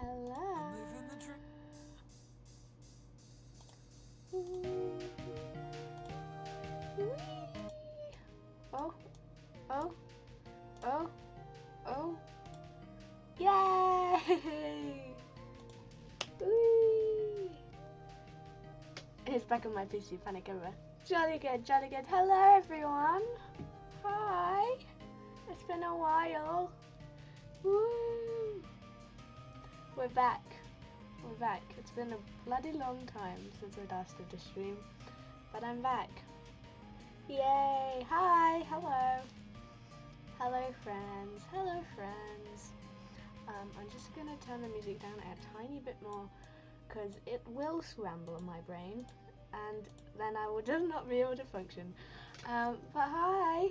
Hello. Oh, oh, oh, oh. Yay! Whee! It's back on my PC, panic over. Jolly good, jolly good. Hello everyone. Hi. It's been a while. Woo! We're back. We're back. It's been a bloody long time since we last did a stream, but I'm back. Yay! Hi! Hello! Hello friends! Hello friends! I'm just gonna turn the music down a tiny bit more because it will scramble in my brain and then I will just not be able to function. But hi!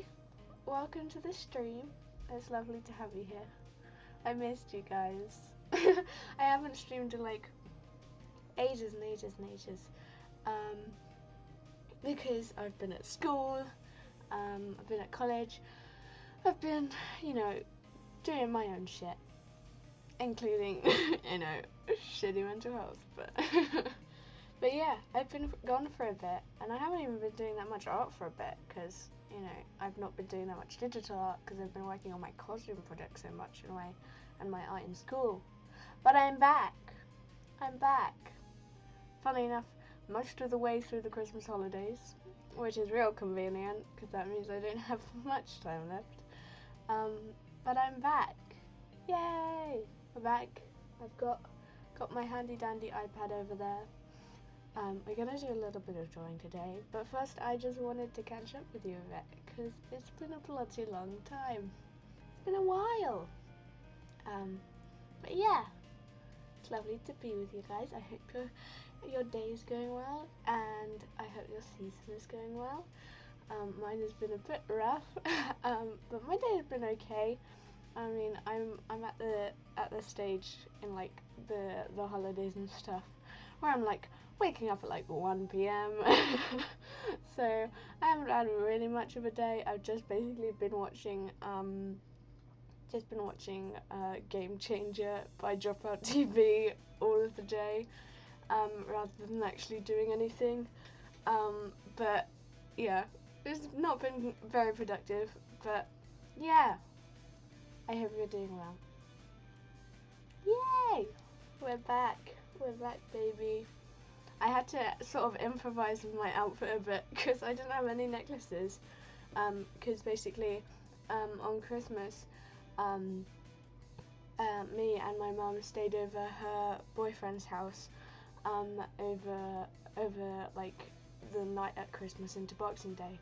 Welcome to the stream. It's lovely to have you here. I missed you guys. I haven't streamed in like ages and ages and ages. Because I've been at school, I've been at college, I've been, doing my own shit, including, shitty mental health, but yeah, I've been gone for a bit, and I haven't even been doing that much art for a bit, because, I've not been doing that much digital art, because I've been working on my costume project so much, and my art in school, but I'm back, Funny enough, most of the way through the Christmas holidays, which is real convenient because that means I don't have much time left. But I'm back. Yay! We're back. I've got my handy dandy iPad over there. We're gonna do a little bit of drawing today, but first I just wanted to catch up with you a bit because it's been a bloody long time. It's been a while. But yeah, it's lovely to be with you guys. I hope your day is going well, and I hope your season is going well. Mine has been a bit rough, but my day has been okay. I mean, I'm at the stage in like the holidays and stuff where I'm like waking up at like 1 p.m. So I haven't had really much of a day. I've just basically been watching Game Changer by Dropout TV all of the day. Rather than actually doing anything. But yeah, it's not been very productive, but yeah, I hope you're doing well. Yay! We're back, baby. I had to sort of improvise with my outfit a bit because I didn't have any necklaces. Because basically, on Christmas, me and my mum stayed over her boyfriend's house. Over like the night at Christmas into Boxing Day,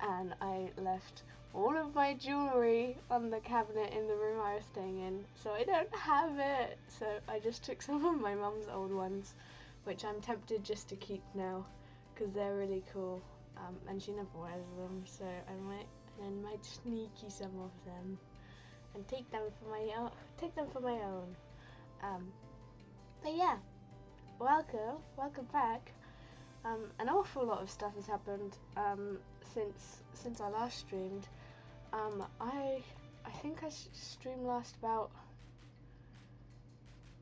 and I left all of my jewellery on the cabinet in the room I was staying in, so I don't have it. So I just took some of my mum's old ones, which I'm tempted just to keep now, because they're really cool, and she never wears them, so I might sneaky some of them, and take them for my own. But yeah. Welcome back. An awful lot of stuff has happened since I last streamed. I think I streamed last about.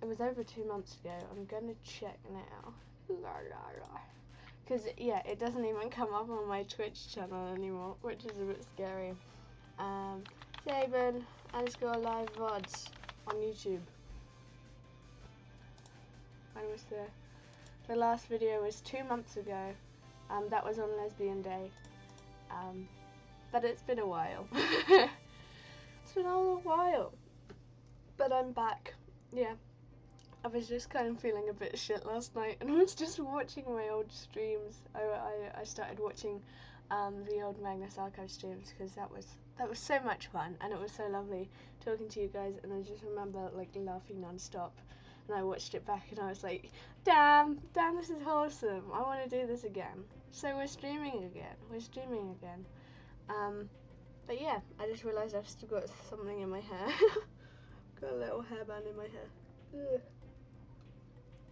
It was over 2 months ago. I'm gonna check now. Because yeah, it doesn't even come up on my Twitch channel anymore, which is a bit scary. Saban_live VODs on YouTube. When was the last video was 2 months ago. That was on Lesbian Day. But it's been a while. It's been a little while. But I'm back. Yeah. I was just kind of feeling a bit shit last night and was just watching my old streams. I started watching the old Magnus Archive streams because that was so much fun and it was so lovely talking to you guys, and I just remember like laughing non-stop. And I watched it back and I was like, damn, this is wholesome. I want to do this again. So we're streaming again. But yeah, I just realised I've still got something in my hair. Got a little hairband in my hair. Ugh.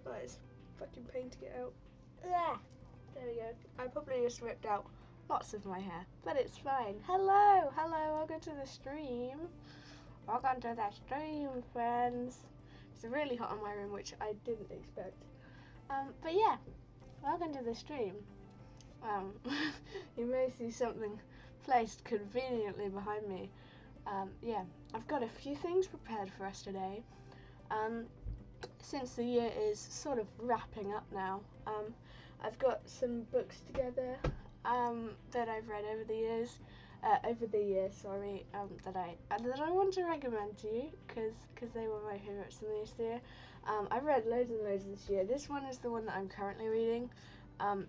That is fucking pain to get out. Ugh. There we go. I probably just ripped out lots of my hair, but it's fine. Hello, welcome to the stream. Welcome to the stream, friends. It's really hot in my room, which I didn't expect. But yeah, welcome to the stream. You may see something placed conveniently behind me. Yeah, I've got a few things prepared for us today. Since the year is sort of wrapping up now, I've got some books together that I've read over the year, that I want to recommend to you because they were my favourites in this year. I've read loads and loads this year. This one is the one that I'm currently reading.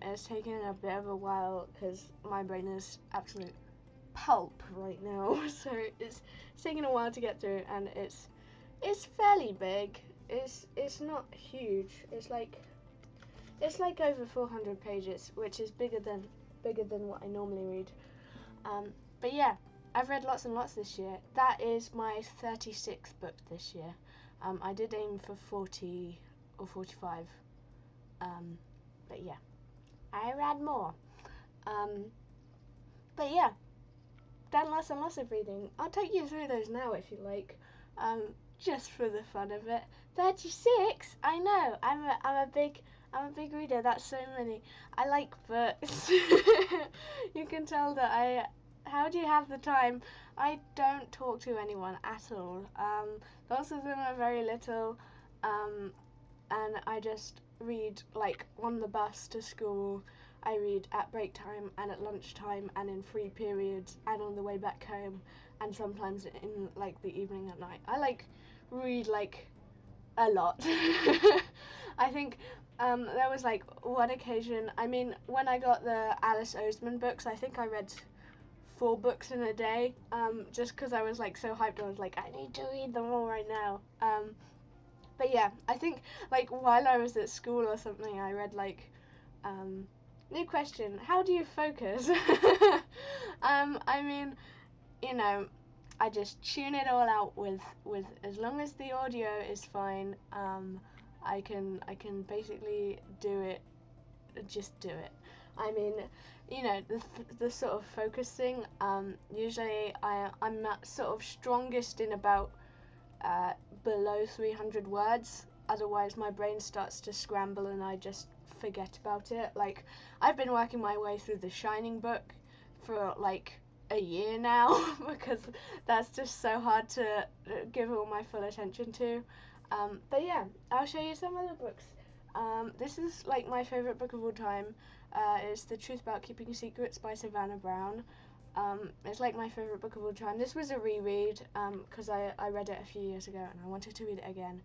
It's taken a bit of a while because my brain is absolute pulp right now, so it's taken a while to get through, and it's fairly big. It's not huge. It's like over 400 pages, which is bigger than what I normally read. But yeah, I've read lots and lots this year. That is my 36th book this year. I did aim for 40 or 45. But yeah, I read more. But yeah, done lots and lots of reading. I'll take you through those now if you like, just for the fun of it. 36? I know. I'm a big reader. That's so many. I like books. You can tell that how do you have the time? I don't talk to anyone at all. Lots of them are very little, and I just read like on the bus to school. I read at break time and at lunchtime and in free periods and on the way back home, and sometimes in like the evening at night. I read like a lot. I think there was like one occasion, I mean, when I got the Alice Oseman books, I think I read 4 books in a day, just because I was like so hyped. I was like, I need to read them all right now. But yeah, I think like while I was at school or something, I read like, new question, how do you focus? I mean, you know, I just tune it all out with as long as the audio is fine. I can basically just do it. I mean, you know, the sort of focus thing. Usually I'm sort of strongest in about below 300 words. Otherwise, my brain starts to scramble and I just forget about it. Like, I've been working my way through the Shining book for like a year now because that's just so hard to give all my full attention to. But yeah, I'll show you some other books. This is like my favourite book of all time. It's The Truth About Keeping Secrets by Savannah Brown. It's like my favourite book of all time. This was a reread because I read it a few years ago and I wanted to read it again.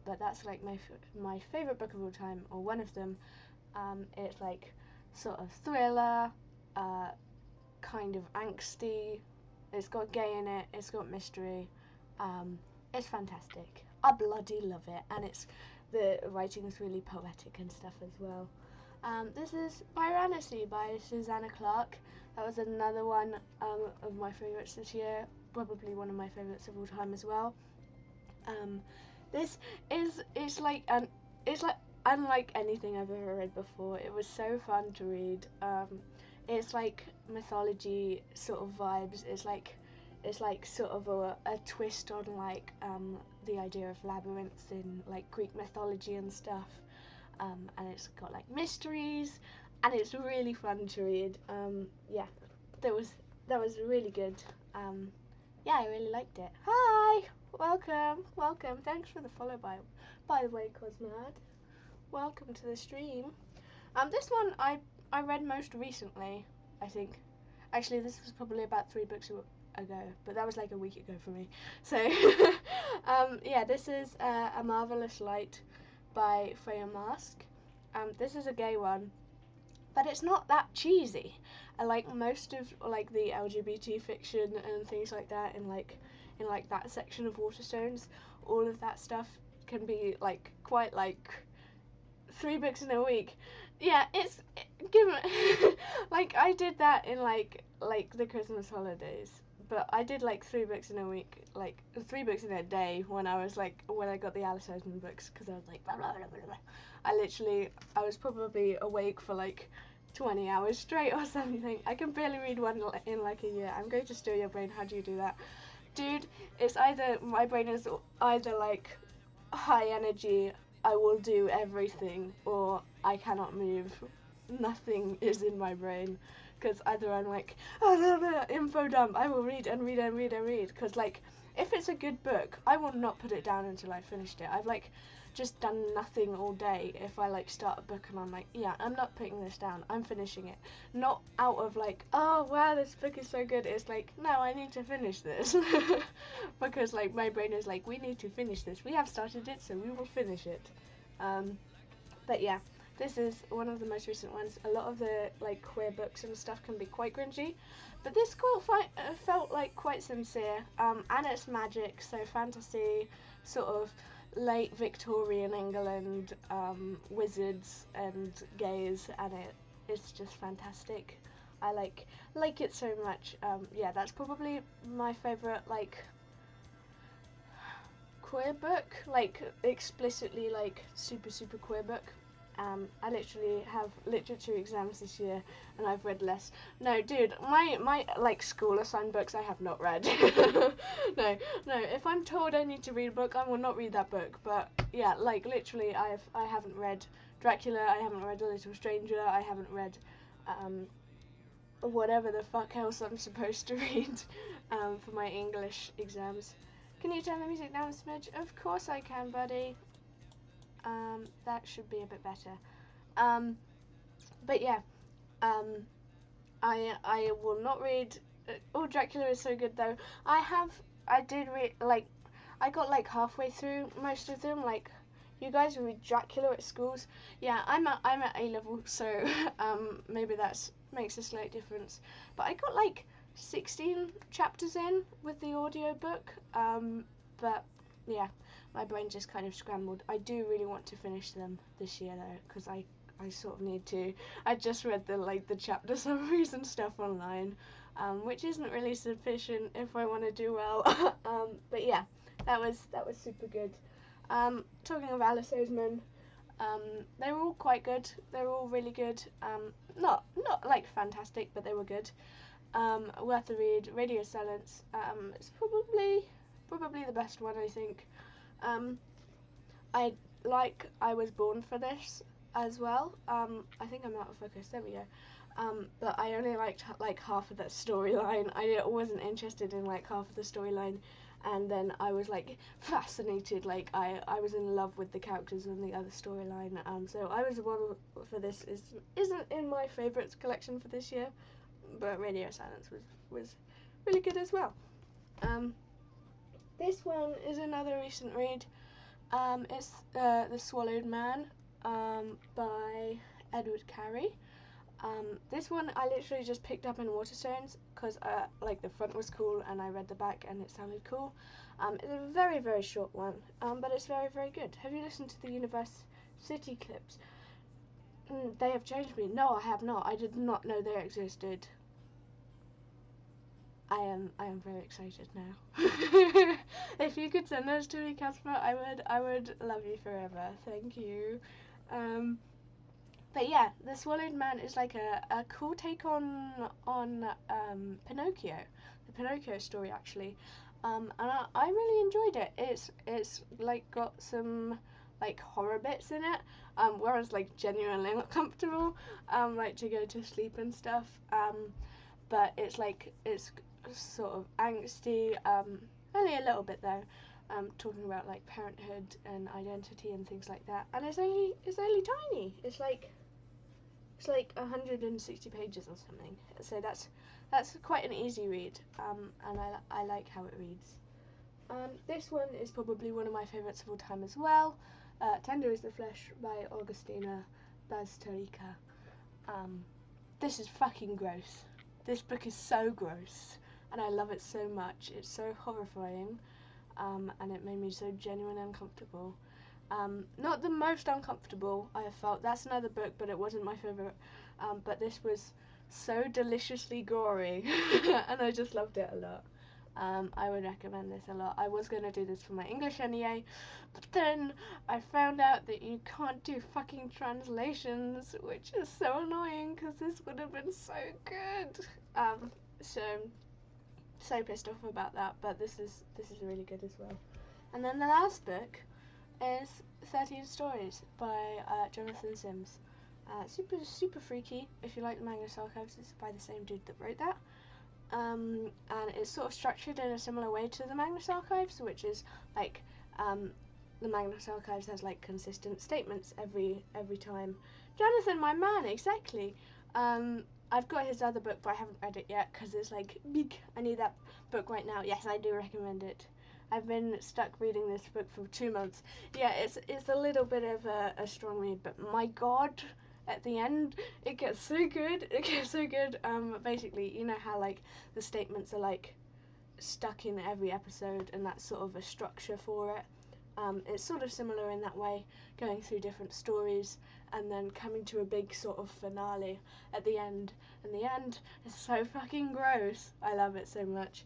But that's like my favourite book of all time, or one of them. It's like sort of thriller, kind of angsty. It's got gay in it. It's got mystery. It's fantastic. I bloody love it, and the writing is really poetic and stuff as well. This is Piranesi by Susanna Clarke. That was another one of my favourites this year. Probably one of my favourites of all time as well. This it's like unlike anything I've ever read before. It was so fun to read. It's like mythology sort of vibes. It's like sort of a twist on like the idea of labyrinths in like Greek mythology and stuff. And it's got like mysteries, and it's really fun to read. Yeah, that was really good. Yeah, I really liked it. Hi, welcome. Thanks for the follow, by the way, Cosmad. Welcome to the stream. This one I read most recently, I think. Actually, this was probably about 3 books ago, but that was like a week ago for me. So, yeah, this is A Marvelous Light by Freya Marske. This is a gay one, but it's not that cheesy. I like most of like the LGBT fiction and things like that in that section of Waterstones. All of that stuff can be like quite like 3 books in a week. Yeah, given like I did that in like the Christmas holidays, but I did like 3 books in a week, like 3 books in a day when I got the Alice Oseman books, because I was like blah, blah, blah, blah, blah. I was probably awake for like 20 hours straight or something. I can barely read one in like a year. I'm going to steal your brain. How do you do that? Dude, my brain is either like high energy, I will do everything, or I cannot move. Nothing is in my brain. Because either I'm like, oh, info dump, I will read and read and read and read. Because, like, if it's a good book, I will not put it down until I finished it. I've, like, just done nothing all day if I, like, start a book and I'm like, yeah, I'm not putting this down, I'm finishing it. Not out of, like, oh, wow, this book is so good. It's like, no, I need to finish this. Because, like, my brain is like, we need to finish this. We have started it, so we will finish it. But, yeah. This is one of the most recent ones. A lot of the like queer books and stuff can be quite cringy, but this felt like quite sincere. And it's magic, so fantasy, sort of late Victorian England, wizards and gays, and it's just fantastic. I like it so much. Yeah, that's probably my favorite like queer book, like explicitly like super queer book. I literally have literature exams this year, and I've read less. No, dude, my like school assigned books I have not read. no. If I'm told I need to read a book, I will not read that book. But yeah, like literally, I haven't read Dracula. I haven't read A Little Stranger. I haven't read whatever the fuck else I'm supposed to read for my English exams. Can you turn the music down a smidge? Of course I can, buddy. That should be a bit better. But yeah, I will not read. Oh, Dracula is so good though. I did read like I got like halfway through most of them. Like, you guys read Dracula at schools? Yeah, I'm at A level, so maybe that makes a slight difference. But I got like 16 chapters in with the audiobook. But yeah, my brain just kind of scrambled. I do really want to finish them this year though, because I sort of need to. I just read the chapter summaries and stuff online, which isn't really sufficient if I want to do well. But yeah, that was super good. Talking of Alice Oseman, they were all quite good. They were all really good. Not like fantastic, but they were good. Worth a read. Radio Silence. It's probably the best one, I think. I was born for this as well. I think I'm out of focus. There we go. But I only liked like half of that storyline. I wasn't interested in like half of the storyline, and then I was like fascinated. Like I was in love with the characters and the other storyline. So I was born for this. Isn't in my favourites collection for this year, but Radio Silence was really good as well. This one is another recent read. It's The Swallowed Man by Edward Carey. This one I literally just picked up in Waterstones because like the front was cool and I read the back and it sounded cool. It's a very short one, but it's very good. Have you listened to the University clips? They have changed me. No, I have not. I did not know they existed. I am very excited now. If you could send those to me, Casper, I would love you forever. Thank you. But yeah, The Swallowed Man is like a cool take on Pinocchio, the Pinocchio story actually. And I really enjoyed it. It's like got some like horror bits in it, where I was like genuinely not comfortable, like to go to sleep and stuff. But it's sort of angsty, only a little bit though, talking about like parenthood and identity and things like that. And it's only tiny. It's like 160 pages or something. So that's quite an easy read. And I like how it reads. This one is probably one of my favourites of all time as well. Tender is the Flesh by Augustina Bazterrica. This is fucking gross. This book is so gross, and I love it so much. It's so horrifying, and it made me so genuinely uncomfortable. Not the most uncomfortable I have felt. That's another book, but it wasn't my favourite. But this was so deliciously gory, and I just loved it a lot. I would recommend this a lot. I was going to do this for my English NEA, but then I found out that you can't do fucking translations, which is so annoying because this would have been so good. So pissed off about that, but this is really good as well. And then the last book is 13 Stories by Jonathan Sims. Super freaky. If you like the Magnus Archives, it's by the same dude that wrote that. And it's sort of structured in a similar way to the Magnus Archives, which is like the Magnus Archives has like consistent statements every time. Jonathan, my man, exactly. I've got his other book, but I haven't read it yet because it's like big. I need that book right now. Yes, I do recommend it. I've been stuck reading this book for 2 months. Yeah, it's a little bit of a strong read, but my God, at the end it gets so good. It gets so good. Basically, you know how like the statements are like stuck in every episode, and that's sort of a structure for it. It's sort of similar in that way, going through different stories and then coming to a big sort of finale at the end. And the end is so fucking gross. I love it so much.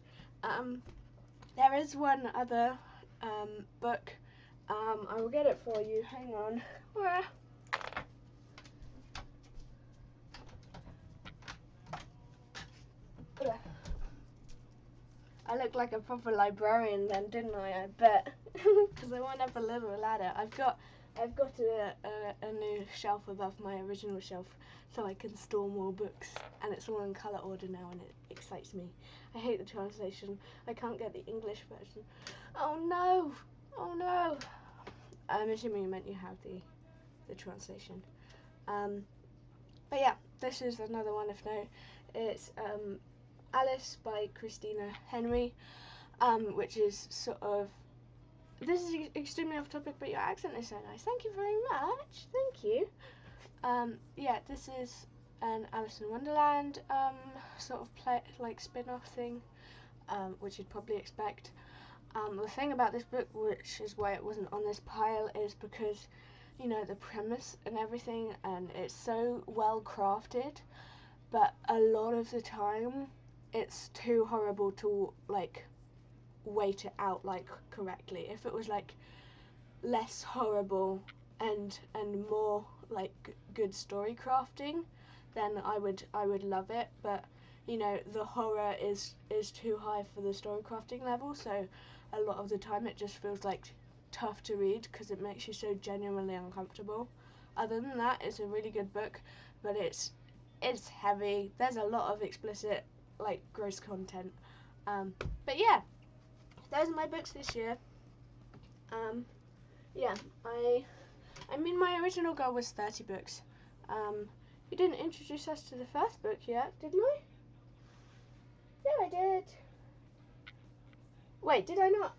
There is one other book. I will get it for you. Hang on. I looked like a proper librarian then, didn't I? I bet. Because I went up a little ladder. I've got a new shelf above my original shelf, so I can store more books, and it's all in colour order now, and it excites me. I hate the translation. I can't get the English version. Oh no! Oh no! I'm assuming you meant you have the translation. But yeah, this is another one of note. It's Alice by Christina Henry, which is sort of, this is extremely off topic, but your accent is so nice. Thank you very much. Thank you. Yeah, this is an Alice in Wonderland sort of like spin-off thing, which you'd probably expect. The thing about this book, which is why it wasn't on this pile, is because, you know, the premise and everything, and it's so well crafted, but a lot of the time it's too horrible to like wait it out like correctly. If it was like less horrible and more like good story crafting, then I would love it. But you know, the horror is too high for the story crafting level, so a lot of the time it just feels like tough to read because it makes you so genuinely uncomfortable. Other than that, it's a really good book, but it's heavy. There's a lot of explicit, like, gross content. But yeah, those are my books this year. Yeah, I mean, my original goal was 30 books. You didn't introduce us to the first book yet, did we? Yeah, I did. Wait, did I not?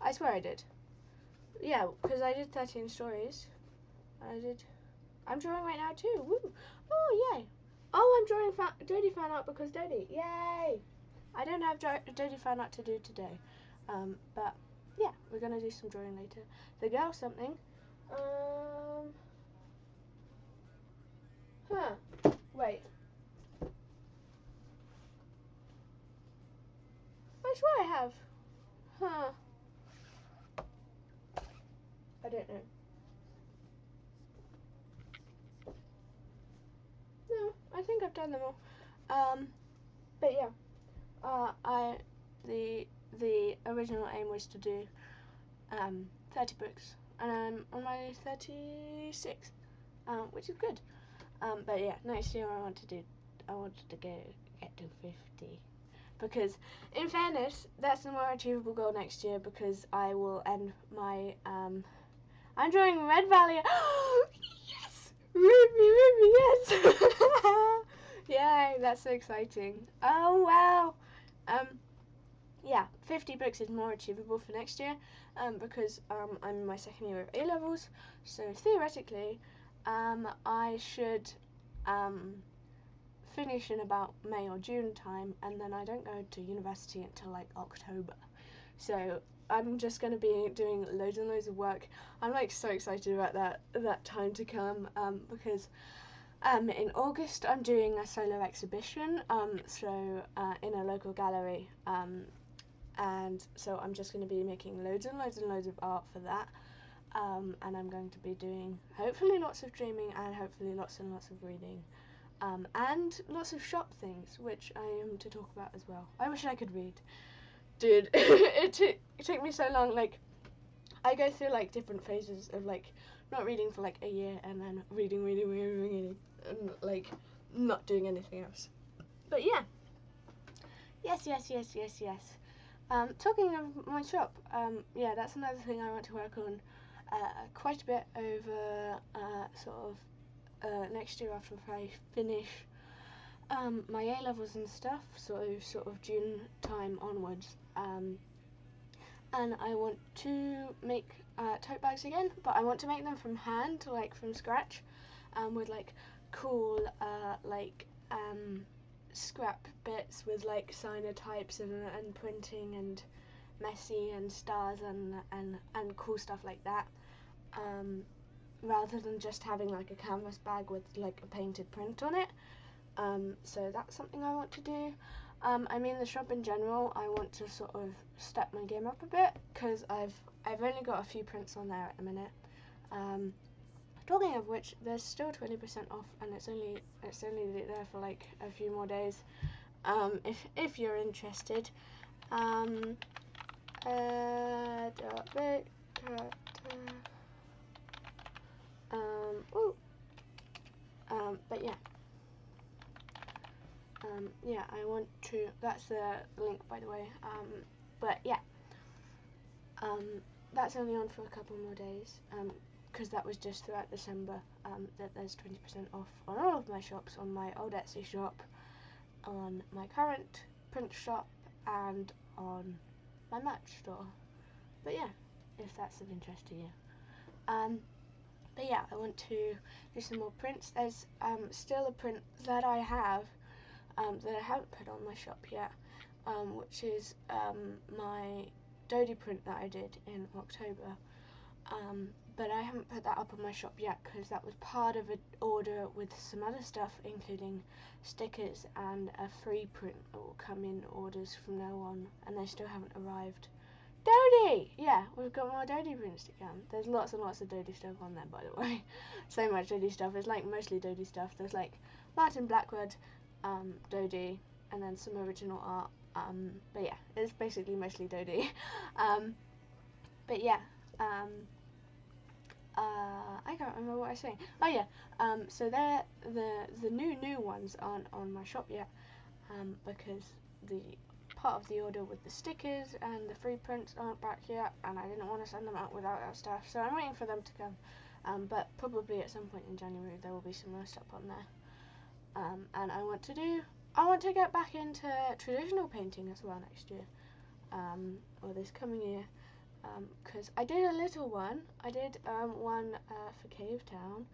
I swear I did. Yeah, because I did 13 stories. I'm drawing right now too. Woo! Oh, yay! Oh, I'm drawing Dodie fan art because Dodie. Yay! I don't have Dodie fan art to do today. But yeah, we're gonna do some drawing later. The girl something. Wait. I swear I have. I don't know. No, I think I've done them all. But yeah, the original aim was to do 30 books, and I'm on my 36th, which is good. But yeah, next year I wanted to get to 50, because in fairness, that's a more achievable goal next year, because I will end my I'm drawing Red Valley. Yes! Ruby, yes! Yay, that's so exciting. Oh wow. Yeah, 50 books is more achievable for next year, because I'm in my second year of A-levels, so theoretically, I should finish in about May or June time, and then I don't go to university until like October. So I'm just going to be doing loads and loads of work. I'm like so excited about that time to come, because in August I'm doing a solo exhibition, in a local gallery, and so I'm just going to be making loads and loads and loads of art for that, and I'm going to be doing hopefully lots of dreaming, and hopefully lots and lots of reading, and lots of shop things, which I am to talk about as well. I wish I could read. Dude, it took me so long. Like, I go through like different phases of like not reading for like a year and then reading and like not doing anything else. But yeah. Yes. Talking of my shop, yeah, that's another thing I want to work on quite a bit over next year after I finish my A levels and stuff, so sort of June time onwards. And I want to make tote bags again, but I want to make them from hand, like from scratch, with like cool scrap bits with like cyanotypes and printing and messy and stars and cool stuff like that, rather than just having like a canvas bag with like a painted print on it. So that's something I want to do. I mean, the shop in general, I want to sort of step my game up a bit, because I've only got a few prints on there at the minute. Talking of which, there's still 20% off, and it's only there for like a few more days. If you're interested. But yeah. Yeah, I want to, that's the link by the way, but yeah, that's only on for a couple more days, because that was just throughout December, that there's 20% off on all of my shops, on my old Etsy shop, on my current print shop, and on my merch store. But yeah, if that's of interest to you. But yeah, I want to do some more prints. There's still a print that I have that I haven't put on my shop yet, which is my Dodie print that I did in October. But I haven't put that up on my shop yet because that was part of an order with some other stuff, including stickers and a free print that will come in orders from now on, and they still haven't arrived. Dodie! Yeah, we've got more Dodie prints to come. There's lots and lots of Dodie stuff on there, by the way. So much Dodie stuff. It's like mostly Dodie stuff. There's like Martin Blackwood, Dodie, and then some original art. But yeah, it's basically mostly Dodie. But yeah, I can't remember what I was saying. Oh yeah, so they're the new ones aren't on my shop yet, because the part of the order with the stickers and the free prints aren't back yet, and I didn't want to send them out without that stuff, so I'm waiting for them to come. But probably at some point in January there will be some more stuff on there. And I want to get back into traditional painting as well next year, or this coming year. Because I did a little one. I did one for Cave Town,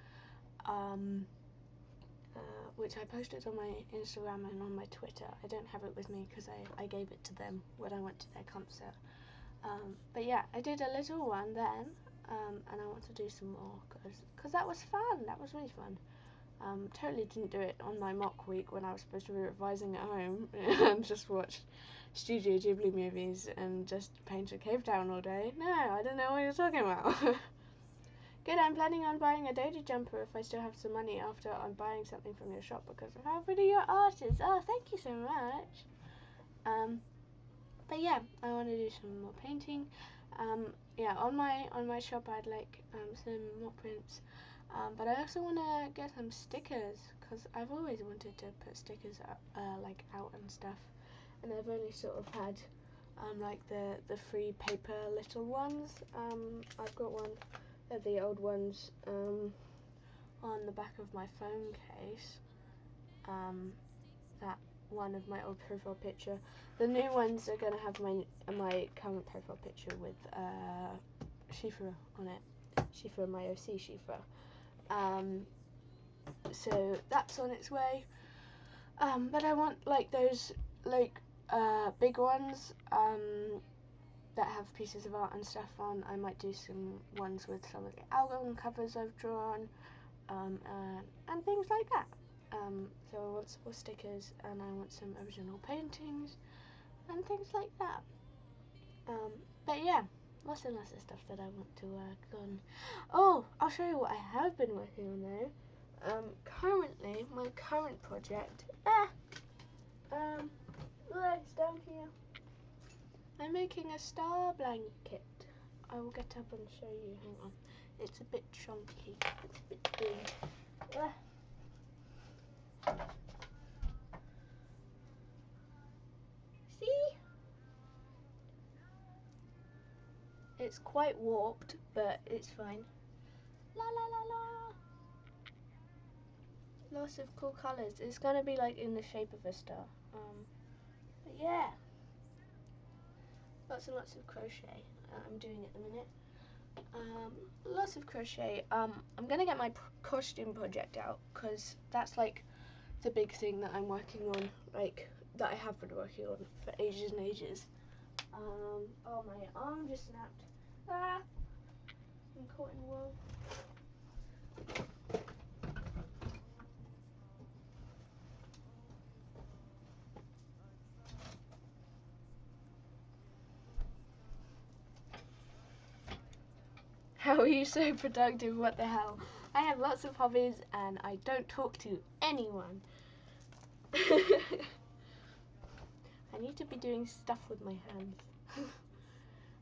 which I posted on my Instagram and on my Twitter. I don't have it with me because I gave it to them when I went to their concert. But yeah, I did a little one then, and I want to do some more because that was fun. That was really fun. Totally didn't do it on my mock week when I was supposed to be revising at home and just watched Studio Ghibli movies and just painted Cave Town all day. No, I don't know what you're talking about. Good, I'm planning on buying a Dodie jumper if I still have some money after I'm buying something from your shop because of how pretty your art is. Oh, thank you so much. But yeah, I want to do some more painting. Yeah, on my shop I'd like some more prints. But I also want to get some stickers because I've always wanted to put stickers like out and stuff, and I've only sort of had like the free paper little ones. I've got one of the old ones on the back of my phone case. That one of my old profile picture. The new ones are gonna have my current profile picture with Shifa on it. Shifa, my OC Shifa. So that's on its way. But I want like those like big ones that have pieces of art and stuff on. I might do some ones with some of the album covers I've drawn, and things like that. So I want some more stickers, and I want some original paintings and things like that. But yeah, lots and lots of stuff that I want to work on. Oh, I'll show you what I have been working on though. Currently, my current project, it's down here. I'm making a star blanket. I will get up and show you. Hang on. It's a bit chunky. It's a bit big. See? It's quite warped, but it's fine. La la la la. Lots of cool colours. It's gonna be like in the shape of a star. But yeah. Lots and lots of crochet. I'm doing at the minute. Lots of crochet. I'm gonna get my costume project out because that's like the big thing that I'm working on, like that I have been working on for ages and ages. Oh, my arm just snapped. Ah, I'm caught in wool. How are you so productive? What the hell? I have lots of hobbies and I don't talk to anyone. I need to be doing stuff with my hands.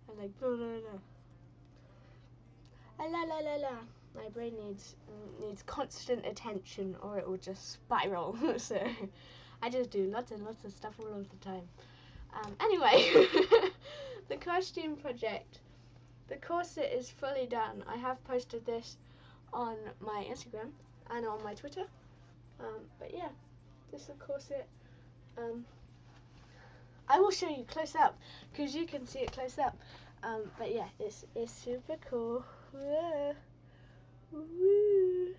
I'm like blah blah blah. La la la la. My brain needs constant attention or it will just spiral. So I just do lots and lots of stuff all of the time. Anyway, the costume project. The corset is fully done. I have posted this on my Instagram and on my Twitter. But yeah, this is the corset. I will show you close up because you can see it close up. But yeah, it's super cool. Whoa. Woo.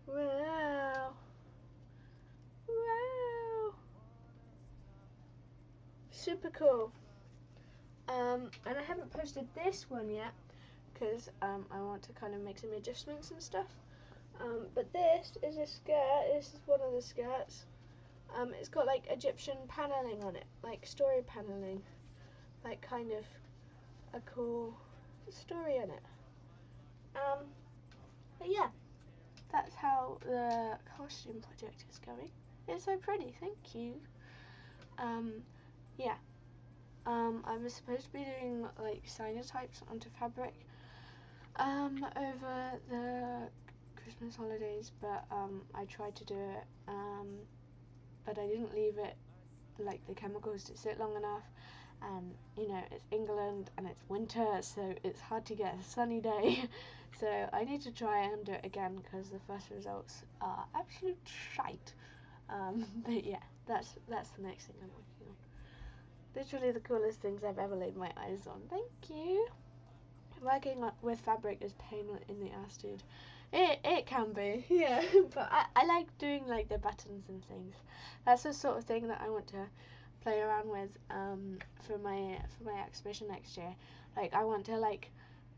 Wow. Wow. Super cool. And I haven't posted this one yet because I want to kind of make some adjustments and stuff. But this is a skirt. This is one of the skirts. It's got like Egyptian paneling on it, like story paneling, like kind of a cool story in it. But yeah, that's how the costume project is going. It's so pretty, thank you. Yeah. I was supposed to be doing like cyanotypes onto fabric over the Christmas holidays, but I tried to do it, but I didn't leave it like the chemicals to sit long enough, and you know it's England and it's winter, so it's hard to get a sunny day. So I need to try and do it again because the first results are absolute shite. But yeah, that's the next thing I'm working on. Literally the coolest things I've ever laid my eyes on. Thank you. Working with fabric is pain in the ass, dude. It can be, yeah. But I like doing like the buttons and things. That's the sort of thing that I want to play around with for my exhibition next year. Like I want to like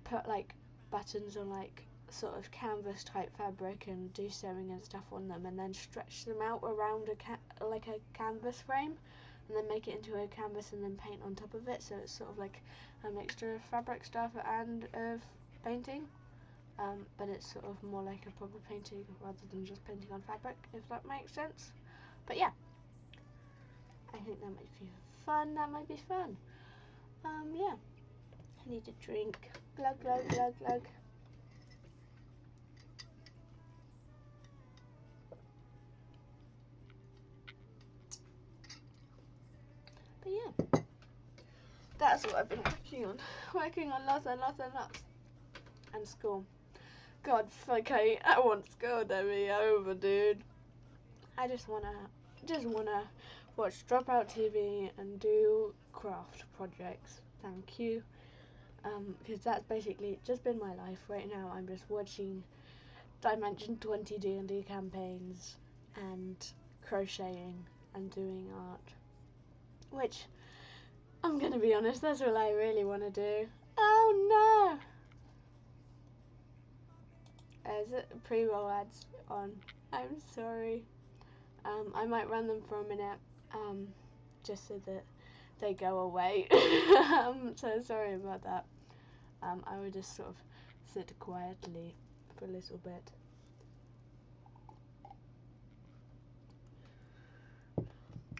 put like buttons on like sort of canvas type fabric and do sewing and stuff on them, and then stretch them out around like a canvas frame, and then make it into a canvas and then paint on top of it, so it's sort of like a mixture of fabric stuff and of painting, but it's sort of more like a proper painting rather than just painting on fabric, if that makes sense. But yeah, I think that might be fun. Yeah, I need a drink. Glug glug glug glug. But yeah, that's what I've been working on. Working on lots and lots and lots. And school. God, okay, I want school to be over, dude. I just wanna watch Dropout TV and do craft projects. Thank you. Because that's basically just been my life. Right now, I'm just watching Dimension 20 D&D campaigns and crocheting and doing art. Which, I'm gonna be honest, that's all I really want to do. Oh no! There's pre-roll ads on. I'm sorry. I might run them for a minute, just so that they go away. I'm so sorry about that. I would just sort of sit quietly for a little bit.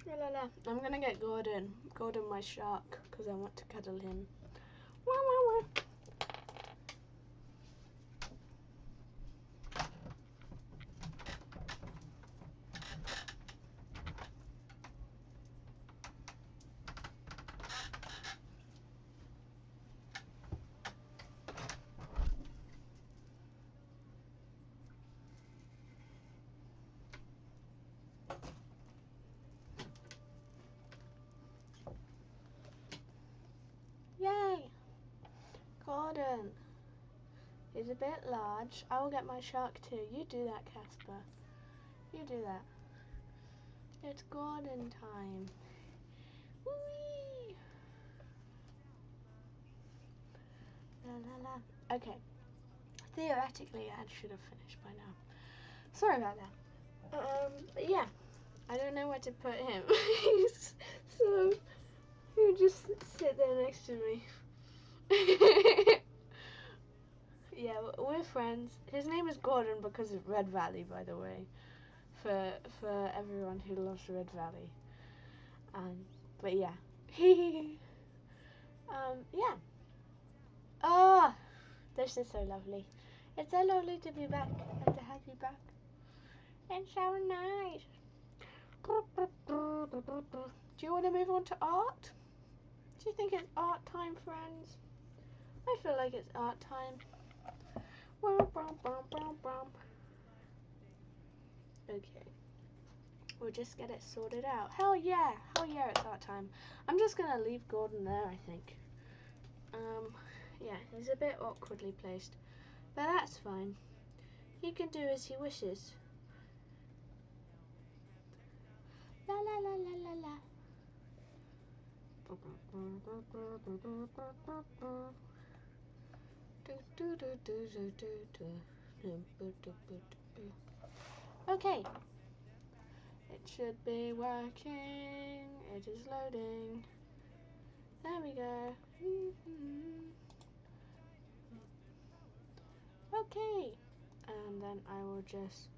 La la la. I'm gonna get Gordon my shark, because I want to cuddle him. Wah, wah, wah. Yay! Gordon. He's a bit large. I will get my shark too. You do that, Casper. You do that. It's Gordon time. Whee! La la la. Okay. Theoretically, I should have finished by now. Sorry about that. But yeah. I don't know where to put him. So, he'll just sit there next to me. Yeah, we're friends. His name is Gordon because of Red Valley, by the way. For everyone who loves Red Valley. But yeah. Yeah. Oh, this is so lovely. It's so lovely to be back and to have you back. It's so nice. Do you want to move on to art? Do you think it's art time, friends? I feel like it's art time. Okay. We'll just get it sorted out. Hell yeah, it's art time. I'm just gonna leave Gordon there, I think. Yeah, he's a bit awkwardly placed, but that's fine. He can do as he wishes. La la la la la la. Okay. It should be working. It is loading. There we go. Okay. And then I will just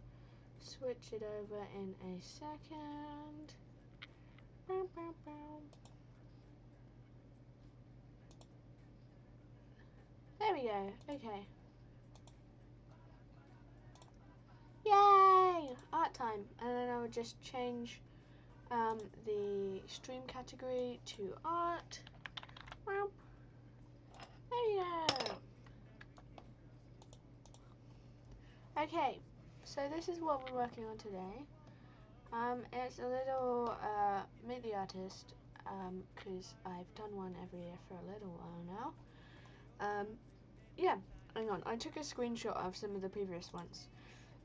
switch it over in a second. There we go. Okay. Yay! Art time. And then I will just change the stream category to art. There we go. Okay, so this is what we're working on today. It's a little Meet the Artist, because I've done one every year for a little while now. Yeah, hang on, I took a screenshot of some of the previous ones.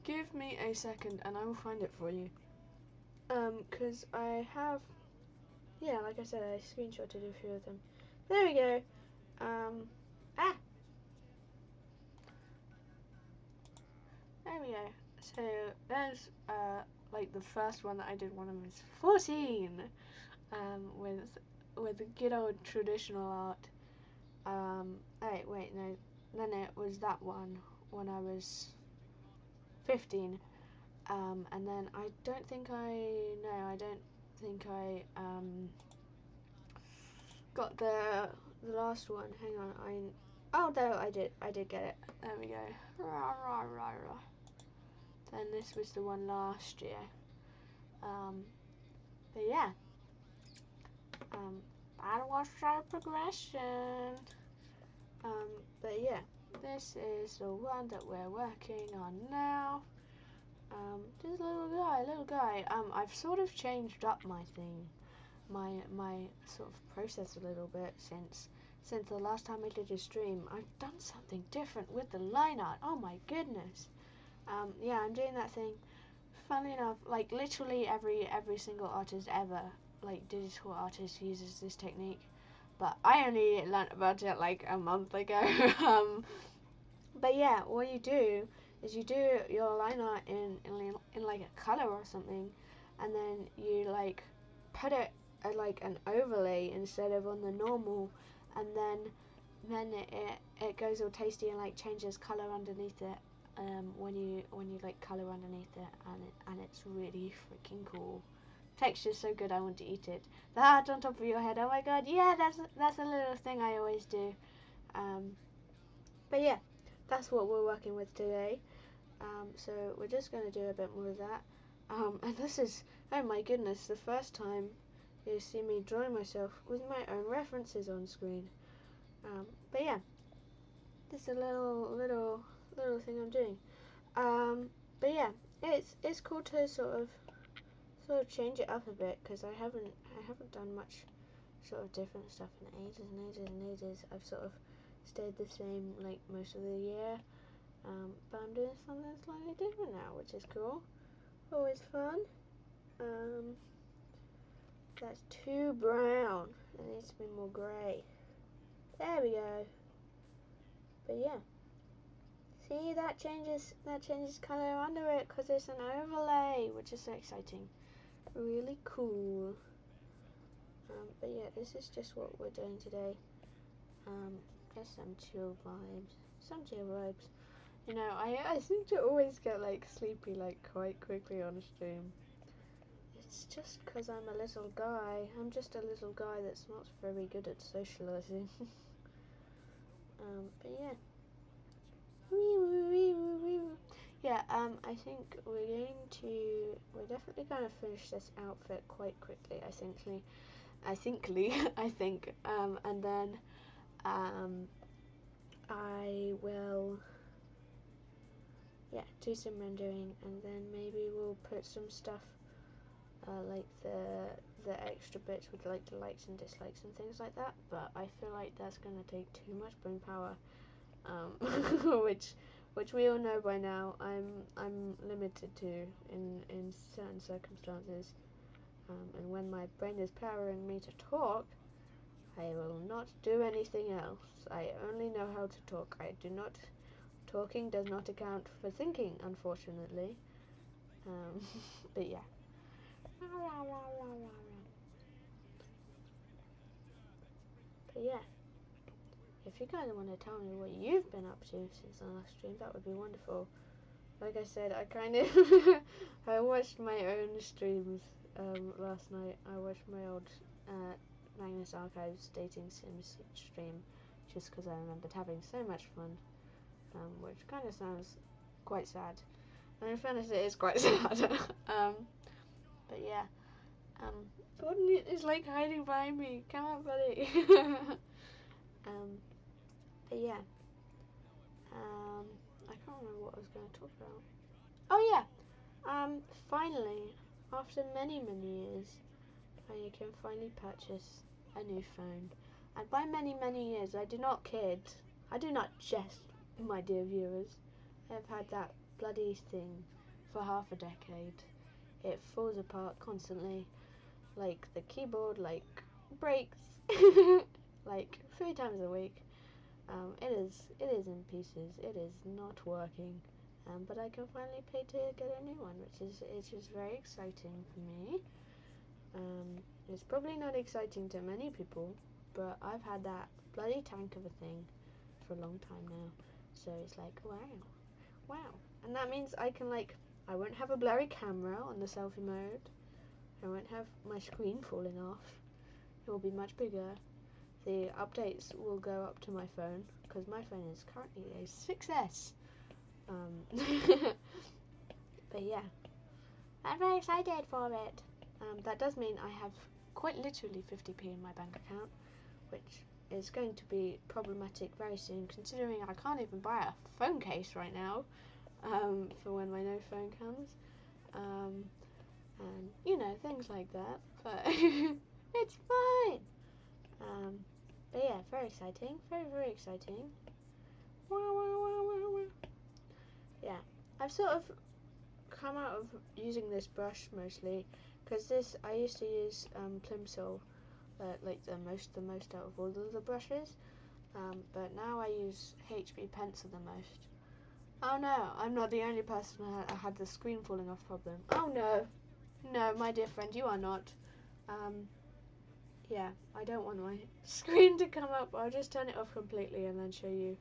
Give me a second and I will find it for you. Because I have, yeah, like I said, I screenshotted a few of them. There we go. There we go. So there's like the first one that I did when I was 14, with the good old traditional art. Oh wait, no, then it was that one when I was 15. And then I don't think I got the last one. Hang on, oh no, I did get it. There we go. Rah, rah, rah, rah. Then this was the one last year. But yeah. That was our progression. But yeah, this is the one that we're working on now. This little guy. I've sort of changed up my thing, my sort of process a little bit since the last time I did a stream. I've done something different with the line art. Oh my goodness. Yeah, I'm doing that thing. Funnily enough, like literally every single artist ever, like digital artist, uses this technique. But I only learnt about it like a month ago. But yeah, what you do is you do your line art in like a color or something, and then you like put it like an overlay instead of on the normal, and then it goes all tasty and like changes color underneath it. When you like color underneath it, and it's really freaking cool. Texture's so good I want to eat it. The heart on top of your head, oh my god, yeah, that's a little thing I always do. But yeah, that's what we're working with today. So we're just going to do a bit more of that. And this is, oh my goodness, the first time you see me drawing myself with my own references on screen. But yeah, this is a little thing I'm doing. But yeah, it's cool to sort of change it up a bit, because I haven't done much sort of different stuff in ages and ages and ages. I've sort of stayed the same like most of the year. But I'm doing something slightly different now, which is cool. Always fun. That's too brown. It needs to be more grey. There we go. But yeah. See, that changes colour under it because it's an overlay, which is so exciting. Really cool. But yeah, this is just what we're doing today. Just some chill vibes. You know, I seem to always get like sleepy like quite quickly on a stream. It's just because I'm a little guy. I'm just a little guy that's not very good at socializing. But yeah. Yeah, I think we're definitely going to finish this outfit quite quickly, I think, and then, I will, yeah, do some rendering, and then maybe we'll put some stuff, like the extra bits with like the likes and dislikes and things like that, but I feel like that's going to take too much brain power, which we all know by now I'm limited to in certain circumstances, and when my brain is powering me to talk, I will not do anything else. I only know how to talk. Talking does not account for thinking, unfortunately. But yeah. But yeah. If you guys want to tell me what you've been up to since the last stream, that would be wonderful. Like I said, I kind of I watched my own streams last night. I watched my old Magnus Archives Dating Sims stream just because I remembered having so much fun, which kind of sounds quite sad. And in fairness, it is quite sad. But yeah, Gordon is like hiding behind me. Come on, buddy. But yeah, I can't remember what I was going to talk about. Oh yeah, finally, after many years, I can finally purchase a new phone. And by many years, I do not kid. I do not jest, my dear viewers. I've had that bloody thing for half a decade. It falls apart constantly, like the keyboard, like breaks, like 3 times a week. It is in pieces. It is not working. But I can finally pay to get a new one, which is very exciting for me. It's probably not exciting to many people, but I've had that bloody tank of a thing for a long time now. So it's like, wow. And that means I won't have a blurry camera on the selfie mode. I won't have my screen falling off. It will be much bigger. The updates will go up to my phone, because my phone is currently a 6S. But yeah, I'm very excited for it. That does mean I have quite literally 50p in my bank account, which is going to be problematic very soon, considering I can't even buy a phone case right now, for when my new phone comes, and you know, things like that, but it's fine. But yeah, very exciting, very exciting. Yeah, I've sort of come out of using this brush mostly, because I used to use Plimsoll, like the most out of all of the brushes, but now I use HB Pencil the most. Oh no, I'm not the only person who had the screen falling off problem. Oh no, my dear friend, you are not. Yeah, I don't want my screen to come up. I'll just turn it off completely and then show you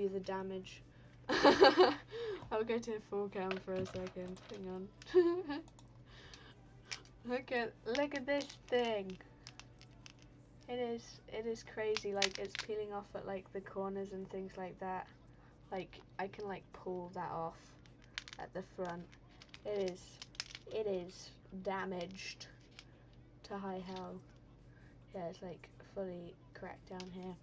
the damage. I'll go to full cam for a second. Hang on. Look at this thing. It is crazy. Like, it's peeling off at like the corners and things like that. Like, I can like pull that off at the front. It is damaged to high hell. Yeah, it's like fully cracked down here.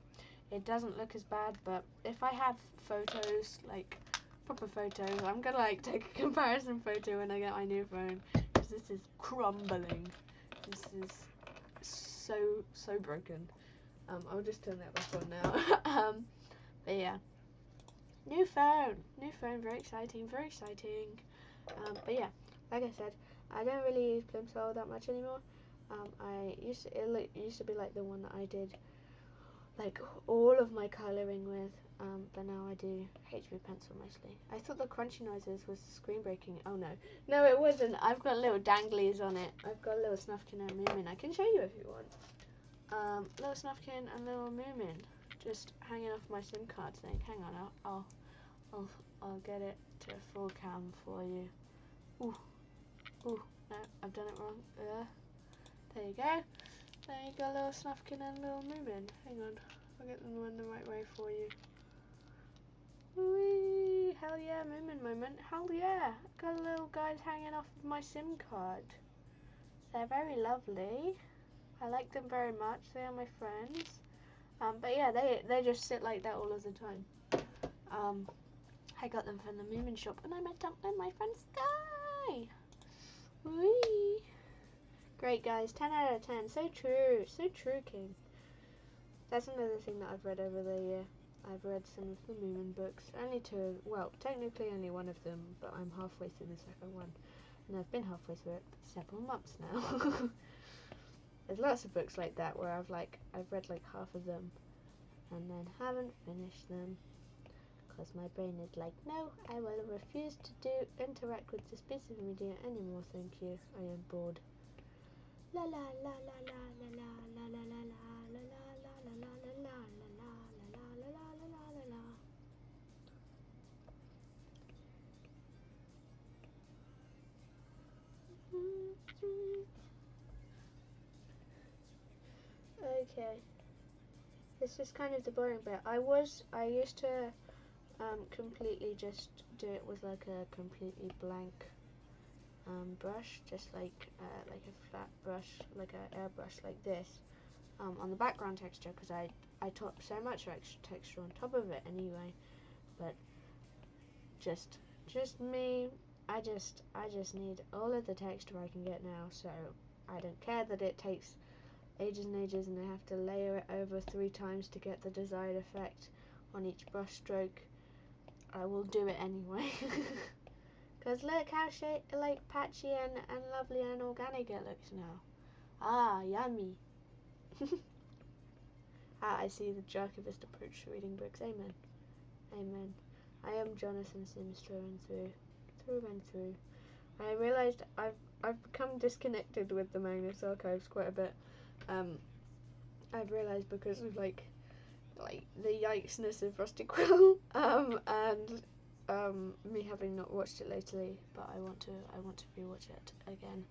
It doesn't look as bad, but if I have photos, like proper photos, I'm gonna like take a comparison photo when I get my new phone, because this is crumbling. This is so broken. I'll just turn that back on now. But yeah, new phone, very exciting, very exciting. But yeah, like I said, I don't really use Plimsoll that much anymore. It used to be like the one that I did like all of my colouring with, but now I do HB pencil mostly. I thought the crunchy noises was screen breaking. Oh no it wasn't. I've got little danglies on it. I've got a little Snufkin and Moomin. I can show you if you want. Little Snufkin and little Moomin just hanging off my SIM card thing. Hang on, I'll get it to full cam for you. Ooh, no, I've done it wrong. There you go. There you go, little Snufkin and little Moomin. Hang on, I'll get them in the right way for you. Whee! Hell yeah, Moomin moment. Hell yeah! Got little guys hanging off of my SIM card. They're very lovely. I like them very much. They are my friends. But yeah, they just sit like that all of the time. I got them from the Moomin shop, and I met them with my friend Sky. Whee! Great guys, 10 out of 10. So true, King. That's another thing that I've read over the year. I've read some of the Moomin books. Only two, well, technically only one of them, but I'm halfway through the second one. And I've been halfway through it for several months now. There's lots of books like that where I've read like half of them and then haven't finished them. Because my brain is like, no, I will refuse to interact with this piece of media anymore, thank you. I am bored. La la la la la la la la la la la la la la la la la la. Okay. This is kind of the boring bit. I used to completely just do it with like a completely blank brush, just like a flat brush, like an airbrush like this, on the background texture, because I taught so much extra texture on top of it anyway. But just me, I just need all of the texture I can get now, so I don't care that it takes ages and ages and I have to layer it over 3 times to get the desired effect on each brush stroke. I will do it anyway. Because look how like patchy and lovely and organic it looks now. Ah, yummy. I see the Jarkivist approach to reading books. Amen. Amen. I am Jonathan Sims through and through. I realised I've become disconnected with the Magnus Archives quite a bit. I've realised because of like the yikesness of Rusty Quill, and me having not watched it lately, but I want to rewatch it again,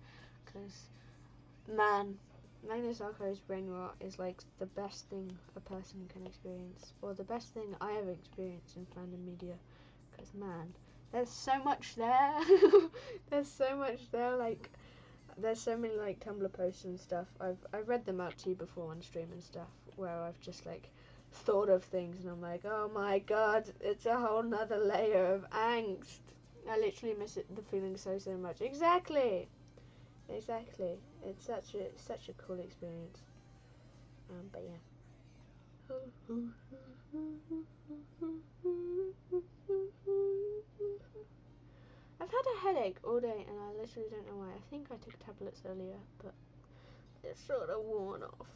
because man, Magnus Archives brain rot is like the best thing a person can experience, or the best thing I ever experienced in fandom media, because man, there's so much there. There's so much there, like there's so many like Tumblr posts and stuff. I've read them out to you before on stream and stuff, where I've just like thought of things and I'm like, oh my god, it's a whole nother layer of angst. I literally miss the feeling so much. Exactly. It's such a cool experience. But yeah. I've had a headache all day and I literally don't know why. I think I took tablets earlier, but it's sort of worn off.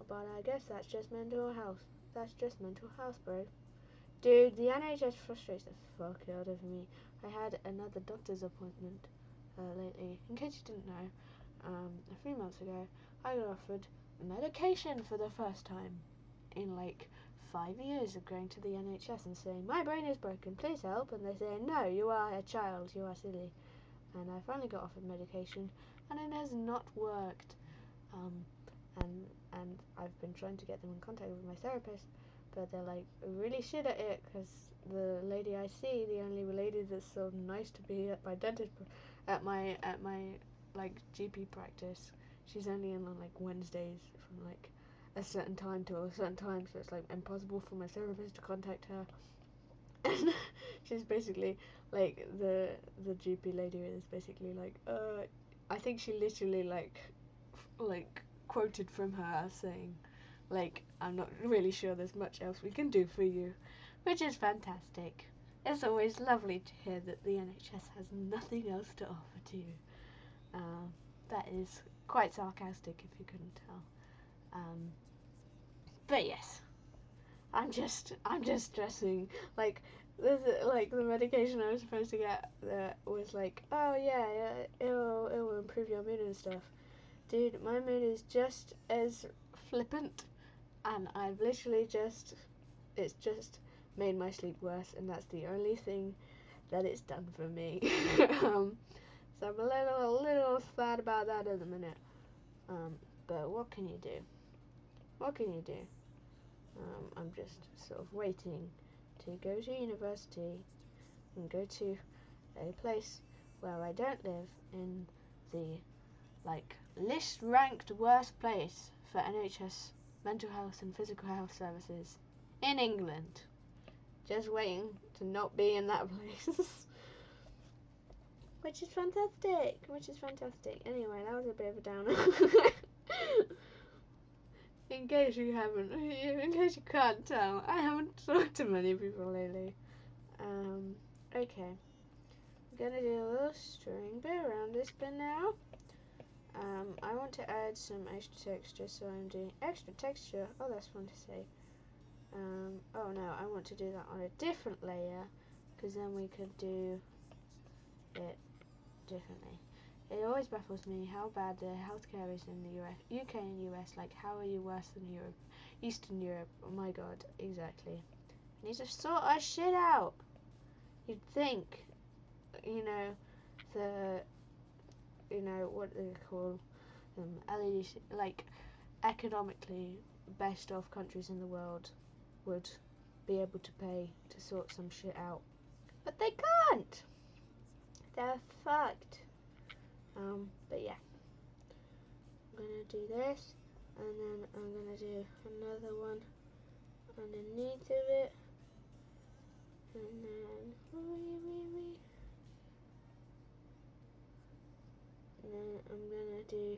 But I guess that's just mental health. That's just mental health, bro. Dude, the NHS frustrates the fuck out of me. I had another doctor's appointment lately. In case you didn't know, a few months ago, I got offered medication for the first time in like 5 years of going to the NHS and saying, my brain is broken, please help, and they say, no, you are a child, you are silly. And I finally got offered medication, and it has not worked. And I've been trying to get them in contact with my therapist, but they're like really shit at it, because the lady I see, the only lady that's so nice to be at my dentist, at my like GP practice, she's only in on like Wednesdays from like a certain time to a certain time, so it's like impossible for my therapist to contact her. And she's basically like the GP lady is basically like, I think she literally like quoted from her saying, like, I'm not really sure there's much else we can do for you, which is fantastic. It's always lovely to hear that the NHS has nothing else to offer to you. That is quite sarcastic, if you couldn't tell. But yes, I'm just stressing. Like, this, like, the medication I was supposed to get was like, oh yeah, it will improve your mood and stuff. Dude, my mood is just as flippant, and I've literally it's just made my sleep worse, and that's the only thing that it's done for me. So I'm a little sad about that at the minute. But what can you do? What can you do? I'm just sort of waiting to go to university and go to a place where I don't live, in the like list ranked worst place for NHS mental health and physical health services in England. Just waiting to not be in that place. Which is fantastic. Anyway, that was a bit of a downer. In case you can't tell, I haven't talked to many people lately. Okay. I'm gonna do a little string bit around this bit now. I want to add some extra texture, so I'm doing extra texture. Oh, that's fun to say. Oh no, I want to do that on a different layer, because then we could do it differently. It always baffles me how bad the healthcare is in the UK and US. Like, how are you worse than Europe? Eastern Europe, oh my god, exactly. Need to sort our shit out. You'd think, what they call them, LED, like, economically best off countries in the world would be able to pay to sort some shit out. But they can't! They're fucked. But yeah. I'm gonna do this, and then I'm gonna do another one underneath of it, and then and then I'm gonna do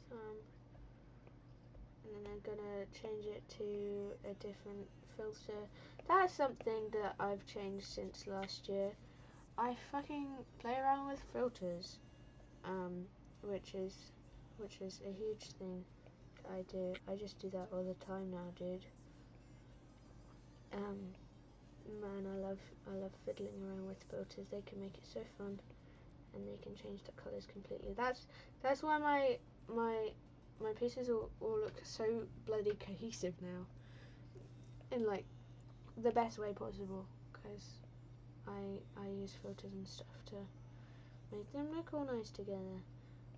some, and then I'm gonna change it to a different filter. That's something that I've changed since last year. I fucking play around with filters, which is a huge thing I do. I just do that all the time now, dude. Man, I love fiddling around with filters. They can make it so fun, and they can change the colours completely. That's why my pieces all look so bloody cohesive now, in like the best way possible, because I use filters and stuff to make them look all nice together,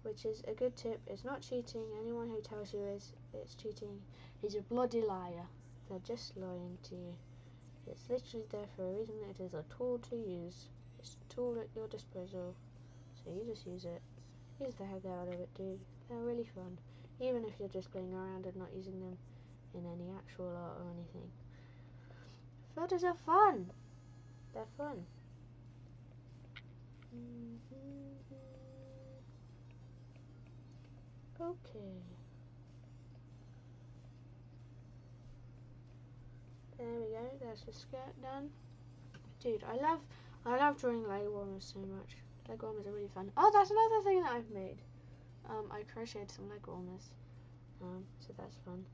which is a good tip. It's not cheating. Anyone who tells you it's cheating is a bloody liar. They're just lying to you. It's literally there for a reason. It is a tool to use. It's a tool at your disposal, so you just use it. Use the heck out of it, dude. They're really fun, even if you're just playing around and not using them in any actual art or anything. Filters are fun. They're fun. Okay. There we go. That's the skirt done. Dude, I love drawing leg warmers so much. Leg warmers are really fun. Oh, that's another thing that I've made. I crocheted some leg warmers. So that's fun.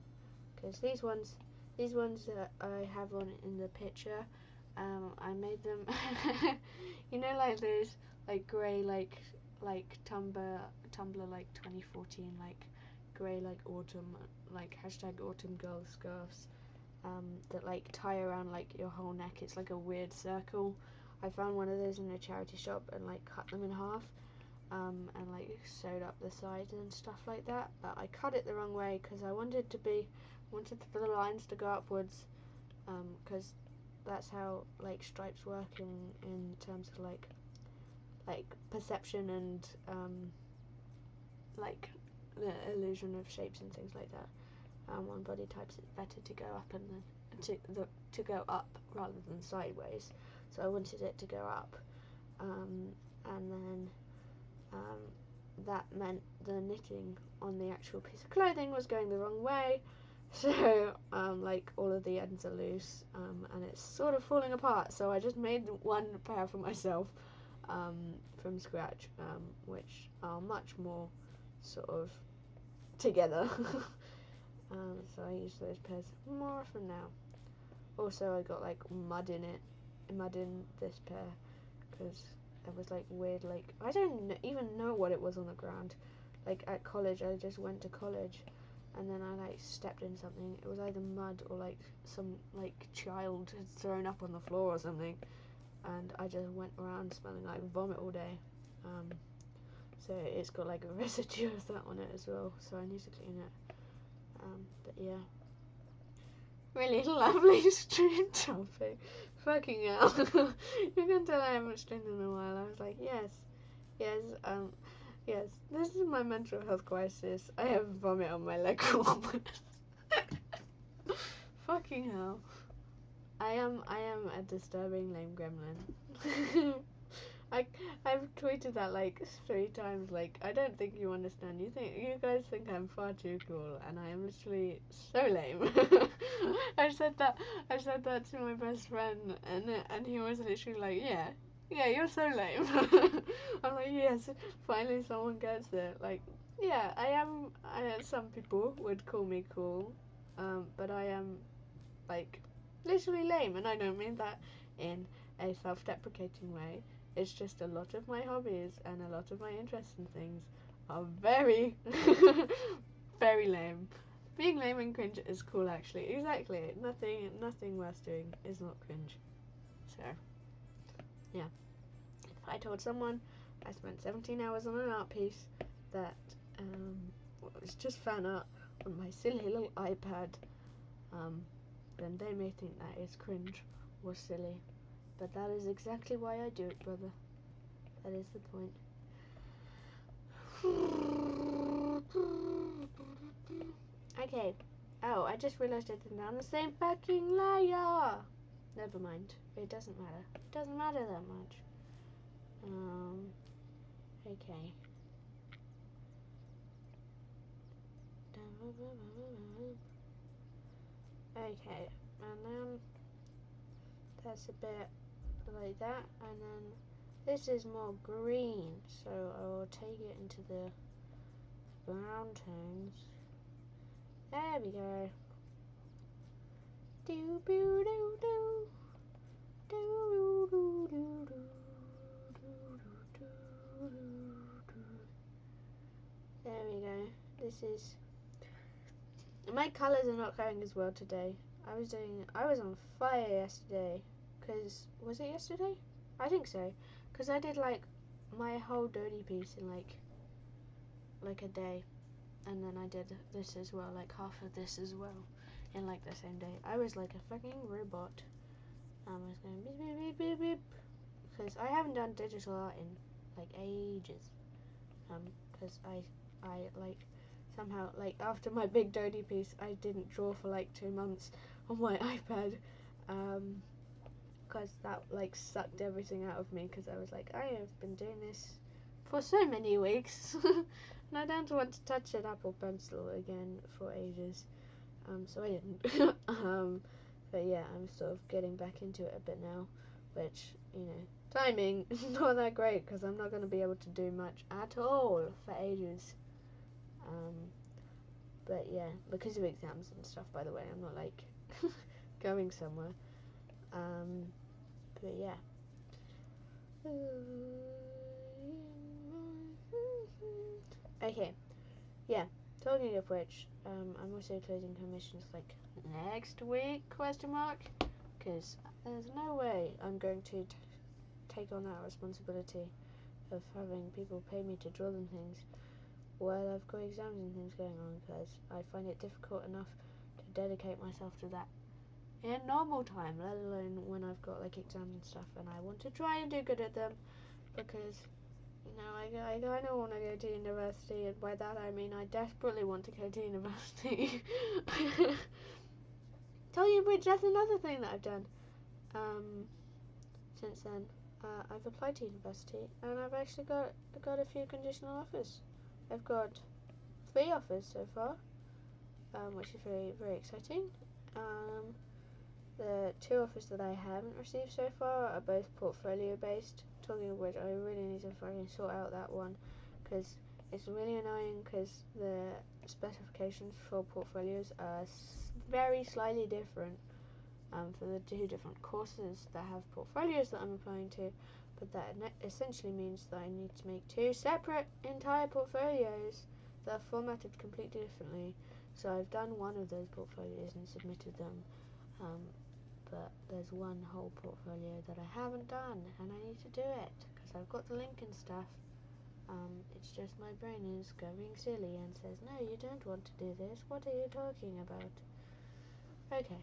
Because these ones that I have on in the picture, I made them. Like those like grey like Tumblr like 2014 like grey like autumn, like hashtag autumn girl scarves, that like tie around like your whole neck. It's like a weird circle. I found one of those in a charity shop and like cut them in half, and like sewed up the sides and stuff like that. But I cut it the wrong way because I wanted the lines to go upwards, because that's how like stripes work in terms of like perception and like the illusion of shapes and things like that. On body types, it's better to go up and then to go up rather than sideways. So I wanted it to go up, and then that meant the knitting on the actual piece of clothing was going the wrong way. So like all of the ends are loose, and it's sort of falling apart. So I just made one pair for myself from scratch, which are much more sort of together. So I use those pairs more often now. Also, I got like mud in this pair because it was like weird. Like I don't even know what it was on the ground. Like at college, I just went to college, and then I like stepped in something. It was either mud or like some like child had thrown up on the floor or something, and I just went around smelling like vomit all day. So it's got like a residue of that on it as well. So I need to clean it. But yeah, really lovely stream topic. Fucking hell. You can tell I haven't streamed in a while. I was like, yes, yes, this is my mental health crisis. I have vomit on my leg. Fucking hell. I am a disturbing lame gremlin. I've tweeted that like 3 times. Like, I don't think you understand. You guys think I'm far too cool, and I am literally so lame. I said that to my best friend, and he was literally like, yeah, you're so lame. I'm like, yes, finally someone gets it. Like, yeah, some people would call me cool, but I am like literally lame, and I don't mean that in a self-deprecating way. It's just a lot of my hobbies and a lot of my interests in things are very, very lame. Being lame and cringe is cool, actually. Exactly. Nothing worth doing is not cringe. So, yeah. If I told someone I spent 17 hours on an art piece that was just fan art on my silly little iPad, then they may think that is cringe or silly. But that is exactly why I do it, brother. That is the point. Okay. Oh, I just realised I didn't on the same fucking layer. Never mind. It doesn't matter. It doesn't matter that much. Okay. Okay, and then that's a bit like that, and then this is more green, so I will take it into the brown tones. There we go. Do do do do do do do do. There we go. This is. My colours are not going as well today. I was on fire yesterday. Was it yesterday? I think so. Because I did like my whole dirty piece in like a day. And then I did this as well, like half of this as well, in like the same day. I was like a fucking robot. I was going beep beep beep beep beep. Because I haven't done digital art in like ages. Because I like somehow like after my big dirty piece I didn't draw for like 2 months on my iPad. Because that like sucked everything out of me, because I was like, I have been doing this for so many weeks and I don't want to touch an Apple Pencil again for ages, so I didn't. But yeah, I'm sort of getting back into it a bit now, which, you know, timing is not that great because I'm not going to be able to do much at all for ages. But yeah, because of exams and stuff, by the way, I'm not like going somewhere. But yeah. Okay. Yeah. talking of which, I'm also closing commissions like next week, question mark, because there's no way I'm going to take on that responsibility of having people pay me to draw them things while I've got exams and things going on, because I find it difficult enough to dedicate myself to that in normal time, let alone when I've got like exams and stuff, and I want to try and do good at them, because I kind of want to go to university, and by that I mean I desperately want to go to university. Tell you which, that's another thing that I've done since then. I've applied to university, and I've actually got a few conditional offers. I've got 3 offers so far, which is very, very exciting. The 2 offers that I haven't received so far are both portfolio based. Talking of which, I really need to fucking sort out that one, because it's really annoying, because the specifications for portfolios are very slightly different for the 2 different courses that have portfolios that I'm applying to, but that essentially means that I need to make 2 separate entire portfolios that are formatted completely differently. So I've done one of those portfolios and submitted them, but there's one whole portfolio that I haven't done, and I need to do it because I've got the link and stuff. It's just my brain is going silly and says, no, you don't want to do this, what are you talking about? Okay,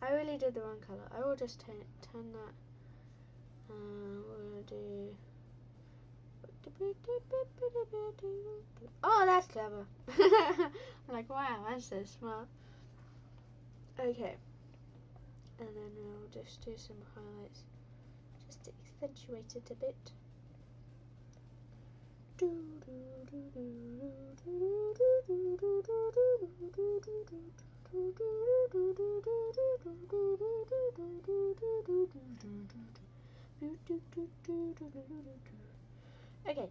I really did the wrong colour. I will just turn that, we'll do, oh, that's clever. I'm like, wow, I'm so smart. Okay, and then we'll just do some highlights just to accentuate it a bit. Okay,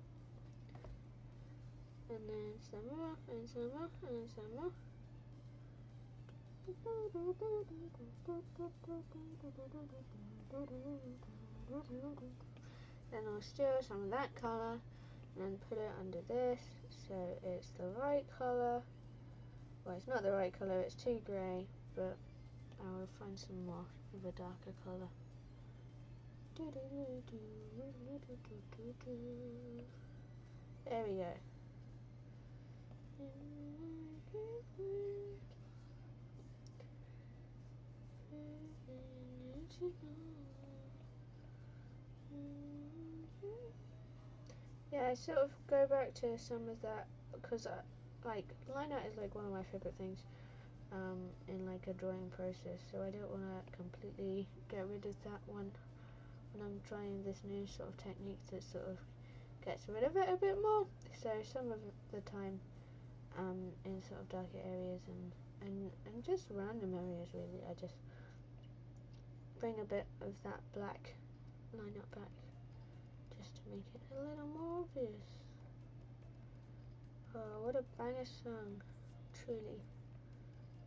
and then some more, and some more, and some more. Then I'll steal some of that colour and then put it under this, so it's the right colour. Well, it's not the right colour, it's too grey, but I will find some more of a darker colour. There we go. Yeah, I sort of go back to some of that, because like line art is like one of my favourite things in like a drawing process, so I don't want to completely get rid of that one when I'm trying this new sort of technique that sort of gets rid of it a bit more. So some of the time in sort of darker areas and just random areas really, I just bring a bit of that black line up back just to make it a little more obvious. Oh, what a banger song, truly.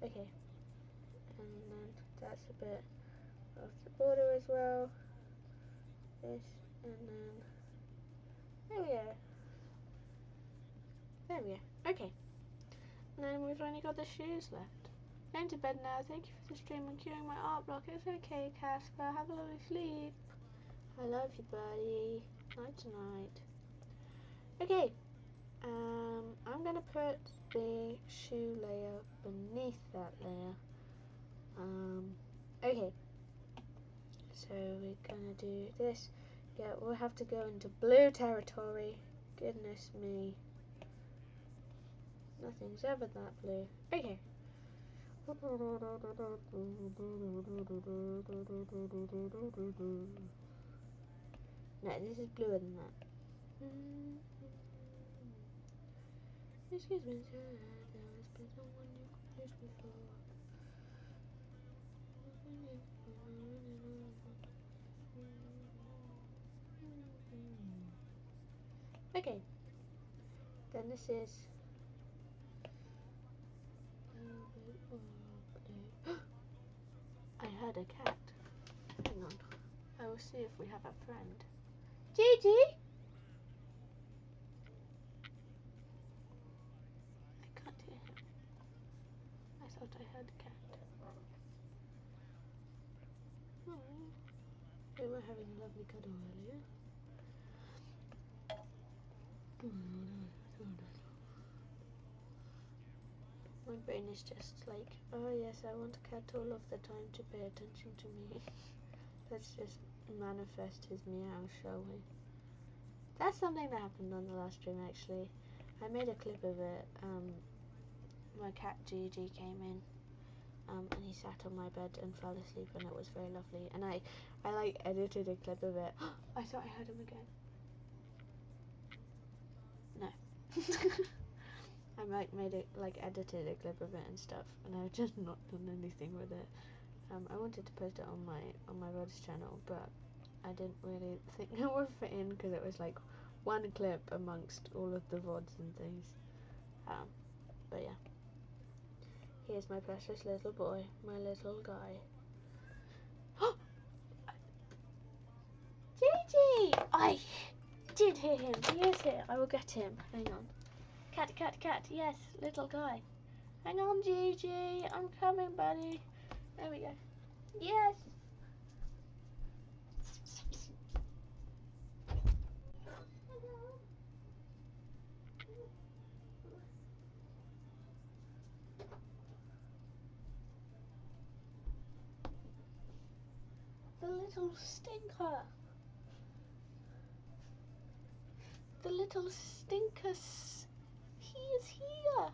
Okay, and then that's a bit of the border as well. This, and then there we go. There we go. Okay, and then we've only got the shoes left. Going to bed now. Thank you for the stream and queuing my art block. It's okay, Casper. Have a lovely sleep. I love you, buddy. Night night. Okay. I'm gonna put the shoe layer beneath that layer. Okay. So we're gonna do this. Yeah, we'll have to go into blue territory. Goodness me. Nothing's ever that blue. Okay. No, this is bluer than that. Excuse me, sir. There has been someone you confused before. Okay. Then this is I heard a cat. Hang on. I will see if we have a friend. Gigi? lovely cuddle earlier. My brain is just like, oh yes, I want a cat all of the time to pay attention to me. Let's just manifest his meow, shall we? That's something that happened on the last stream actually. I made a clip of it. My cat Gigi came in and he sat on my bed and fell asleep and it was very lovely. And I like edited a clip of it. I thought I heard him again. No. I made it, like edited a clip of it and stuff, and I've just not done anything with it. I wanted to post it on my VODs channel, but I didn't really think it would fit in because it was like one clip amongst all of the VODs and things. But yeah, here's my precious little boy, my little guy. Gigi! I did hear him. He is here. I will get him. Hang on. Cat, cat, cat. Yes, little guy. Hang on, Gigi. I'm coming, buddy. There we go. Yes. The little stinker. The little stinker. He is here.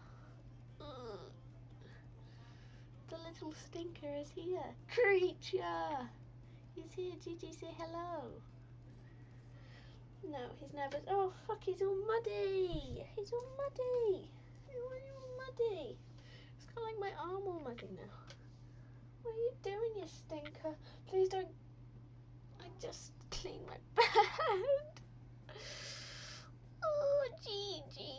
The little stinker is here. Creature. He's here. Gigi, say hello. No, he's nervous. Oh, fuck, he's all muddy. He's all muddy. Why are you all muddy? It's kind of like my arm all muddy now. What are you doing, you stinker? Please don't. I just cleaned my bed. Oh, Gigi.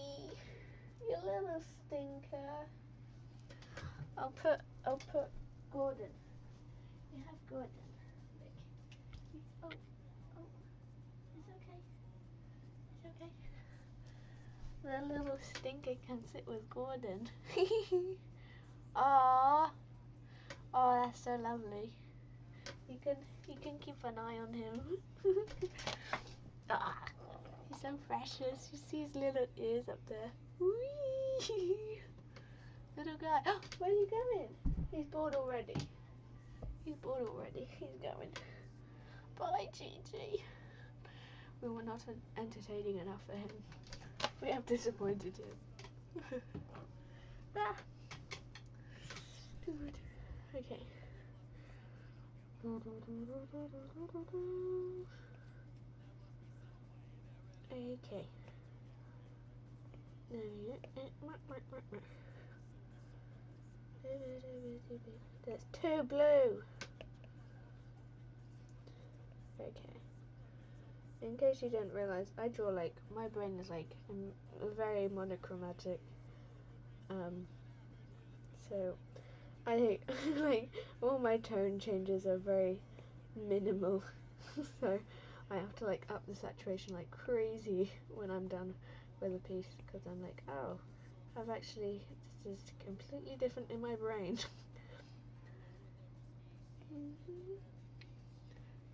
You little stinker. I'll put Gordon. You have Gordon. Look. Oh. It's okay. It's okay. The little stinker can sit with Gordon. Aww. Oh, that's so lovely. You can keep an eye on him. He's so precious. You see his little ears up there. Whee! Little guy. Oh, where are you going? He's bored already. He's going. Bye, Gigi. We were not entertaining enough for him. We have disappointed him. Okay. Okay. There's two blue. Okay. In case you didn't realize, I draw like, my brain is like very monochromatic. So I think like all my tone changes are very minimal. So I have to like up the saturation like crazy when I'm done with a piece because I'm like, oh, I've actually, this is completely different in my brain.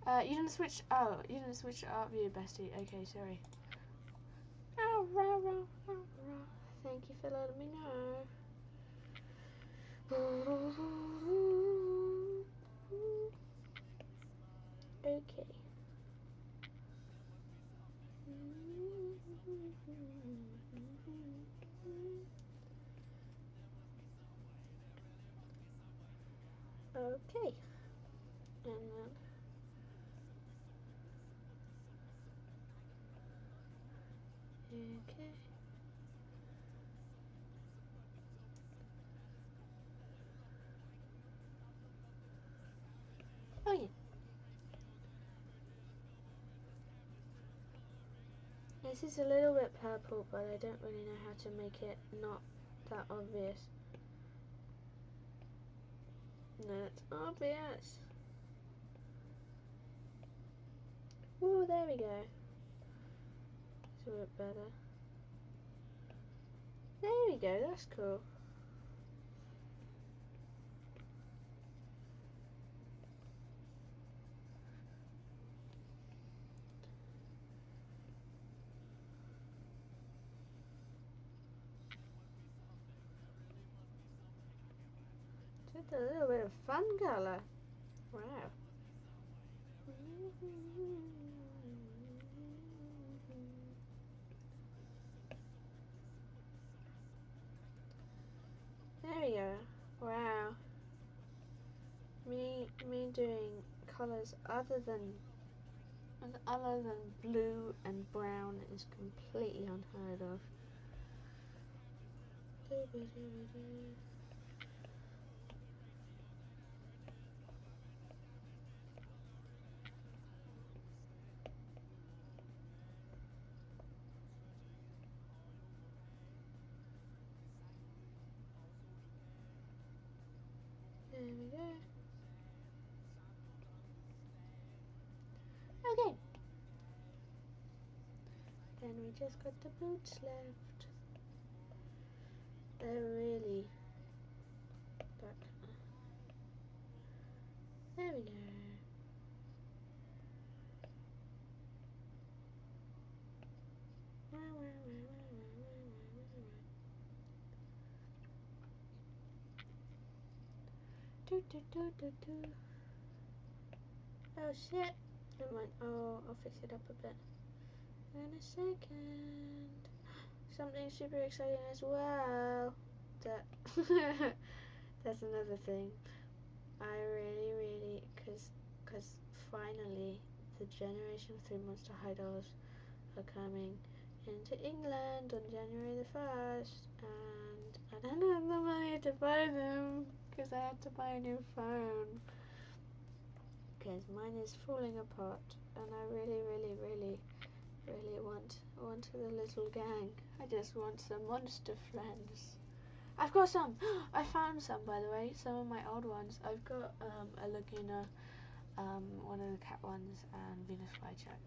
You didn't switch to art view, bestie. Okay, sorry. Oh, rah, rah, rah, rah. Thank you for letting me know. Okay. Okay. And then okay. Oh yeah. This is a little bit purple, but I don't really know how to make it not that obvious. No, it's obvious. Ooh, there we go. It's a bit better. There we go, that's cool. a little bit of fun colour. Wow. There we go. Wow. Me doing colours other than blue and brown is completely unheard of. There we go. Okay. Then we just got the boots left. They're really dark. There we go. Oh shit. Never mind. Oh, I'll fix it up a bit in a second. Something super exciting as well. That that's another thing. I really, cause finally the Generation 3 Monster High dolls are coming into England on January the 1st, and I don't have the money to buy them because I had to buy a new phone because mine is falling apart, and I really want the little gang. I just want some monster friends. I've got some. I found some, by the way. Some of my old ones. I've got a Laguna, one of the cat ones, and Venus Flytrap.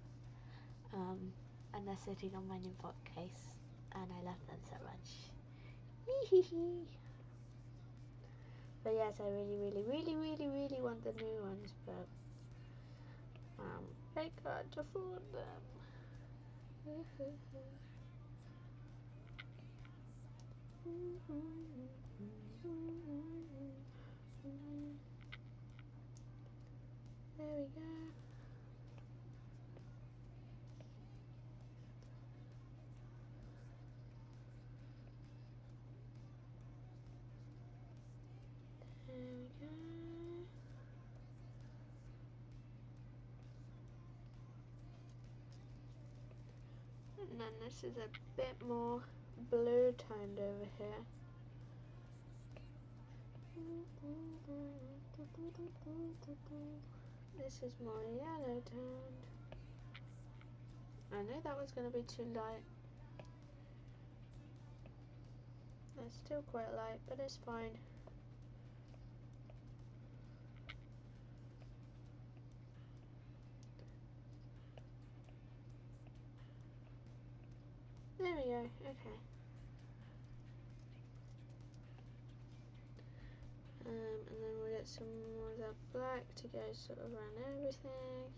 And they're sitting on my new bookcase, and I love them so much. But yes, I really want the new ones, but I can't afford them. There we go. There we go. And then this is a bit more blue toned over here. This is more yellow toned. I knew that was going to be too light. It's still quite light, but it's fine. There we go, okay. And then we'll get some more of that black to go sort of around everything.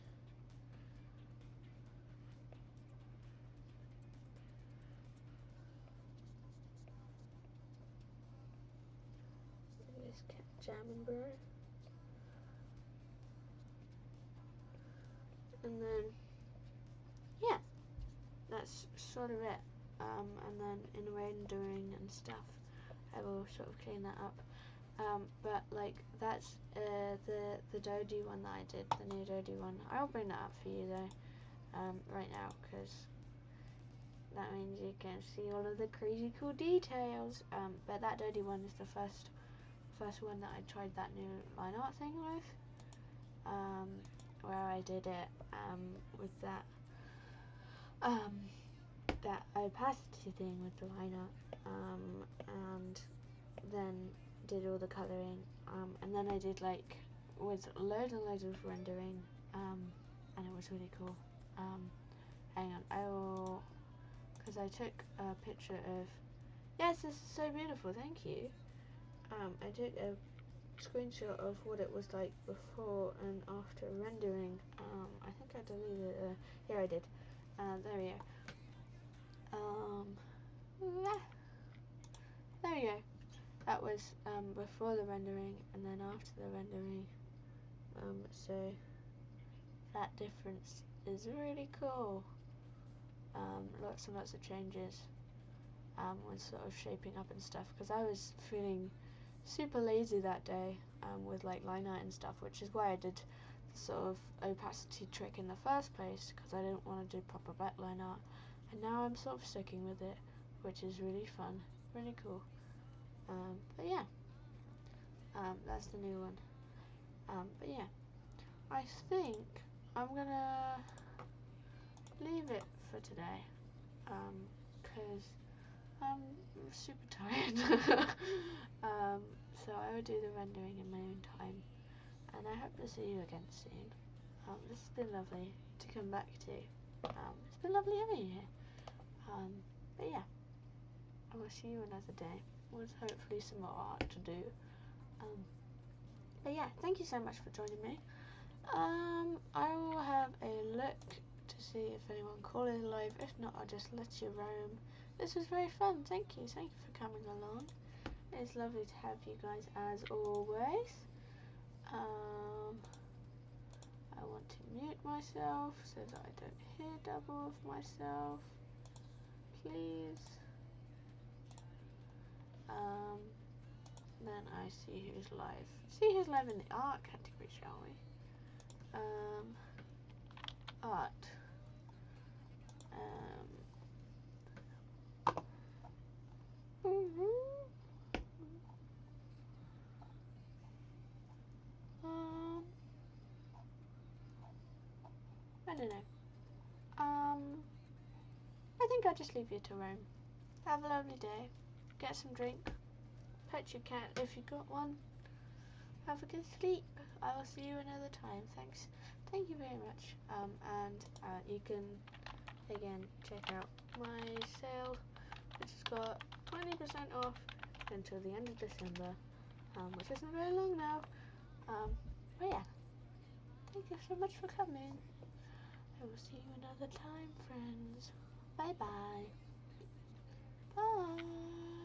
Just kept jamming, bro. And then, yeah, that's sort of it. And then in rendering and stuff, I will sort of clean that up. But like that's the Dodie one that I did, the new Dodie one. I'll bring that up for you though, right now, because that means you can see all of the crazy cool details. But that Dodie one is the first one that I tried that new line art thing with, where I did it with that that opacity thing with the line art, and then did all the colouring, and then I did like with loads and loads of rendering, and it was really cool. Hang on, I will, because I took a picture of, yes, this is so beautiful, thank you. I took a screenshot of what it was like before and after rendering. I think I deleted it. Yeah, I did. There we go. There we go. that was before the rendering and then after the rendering. So that difference is really cool. Lots and lots of changes when sort of shaping up and stuff, because I was feeling super lazy that day with like line art and stuff, which is why I did the sort of opacity trick in the first place, because I didn't want to do proper backline art, and now I'm sort of sticking with it, which is really fun, really cool. But yeah, that's the new one. But yeah, I think I'm gonna leave it for today, because I'm super tired. So I will do the rendering in my own time, and I hope to see you again soon. This has been lovely to come back to. It's been lovely having you here. But yeah, I will see you another day with hopefully some more art to do. But yeah, thank you so much for joining me. I will have a look to see if anyone calling live. If not, I'll just let you roam. This was very fun. Thank you for coming along. It's lovely to have you guys as always. I want to mute myself so that I don't hear double of myself, please. Then I see who's live. See who's live in the art category, shall we? Art. I don't know. I think I'll just leave you to roam. Have a lovely day. Get some drink. Pet your cat if you got one. Have a good sleep. I will see you another time. Thanks. Thank you very much. And you can again check out my sale, which has got 20% off until the end of December, which isn't very long now. But yeah, thank you so much for coming. I will see you another time, friends. Bye bye. Bye.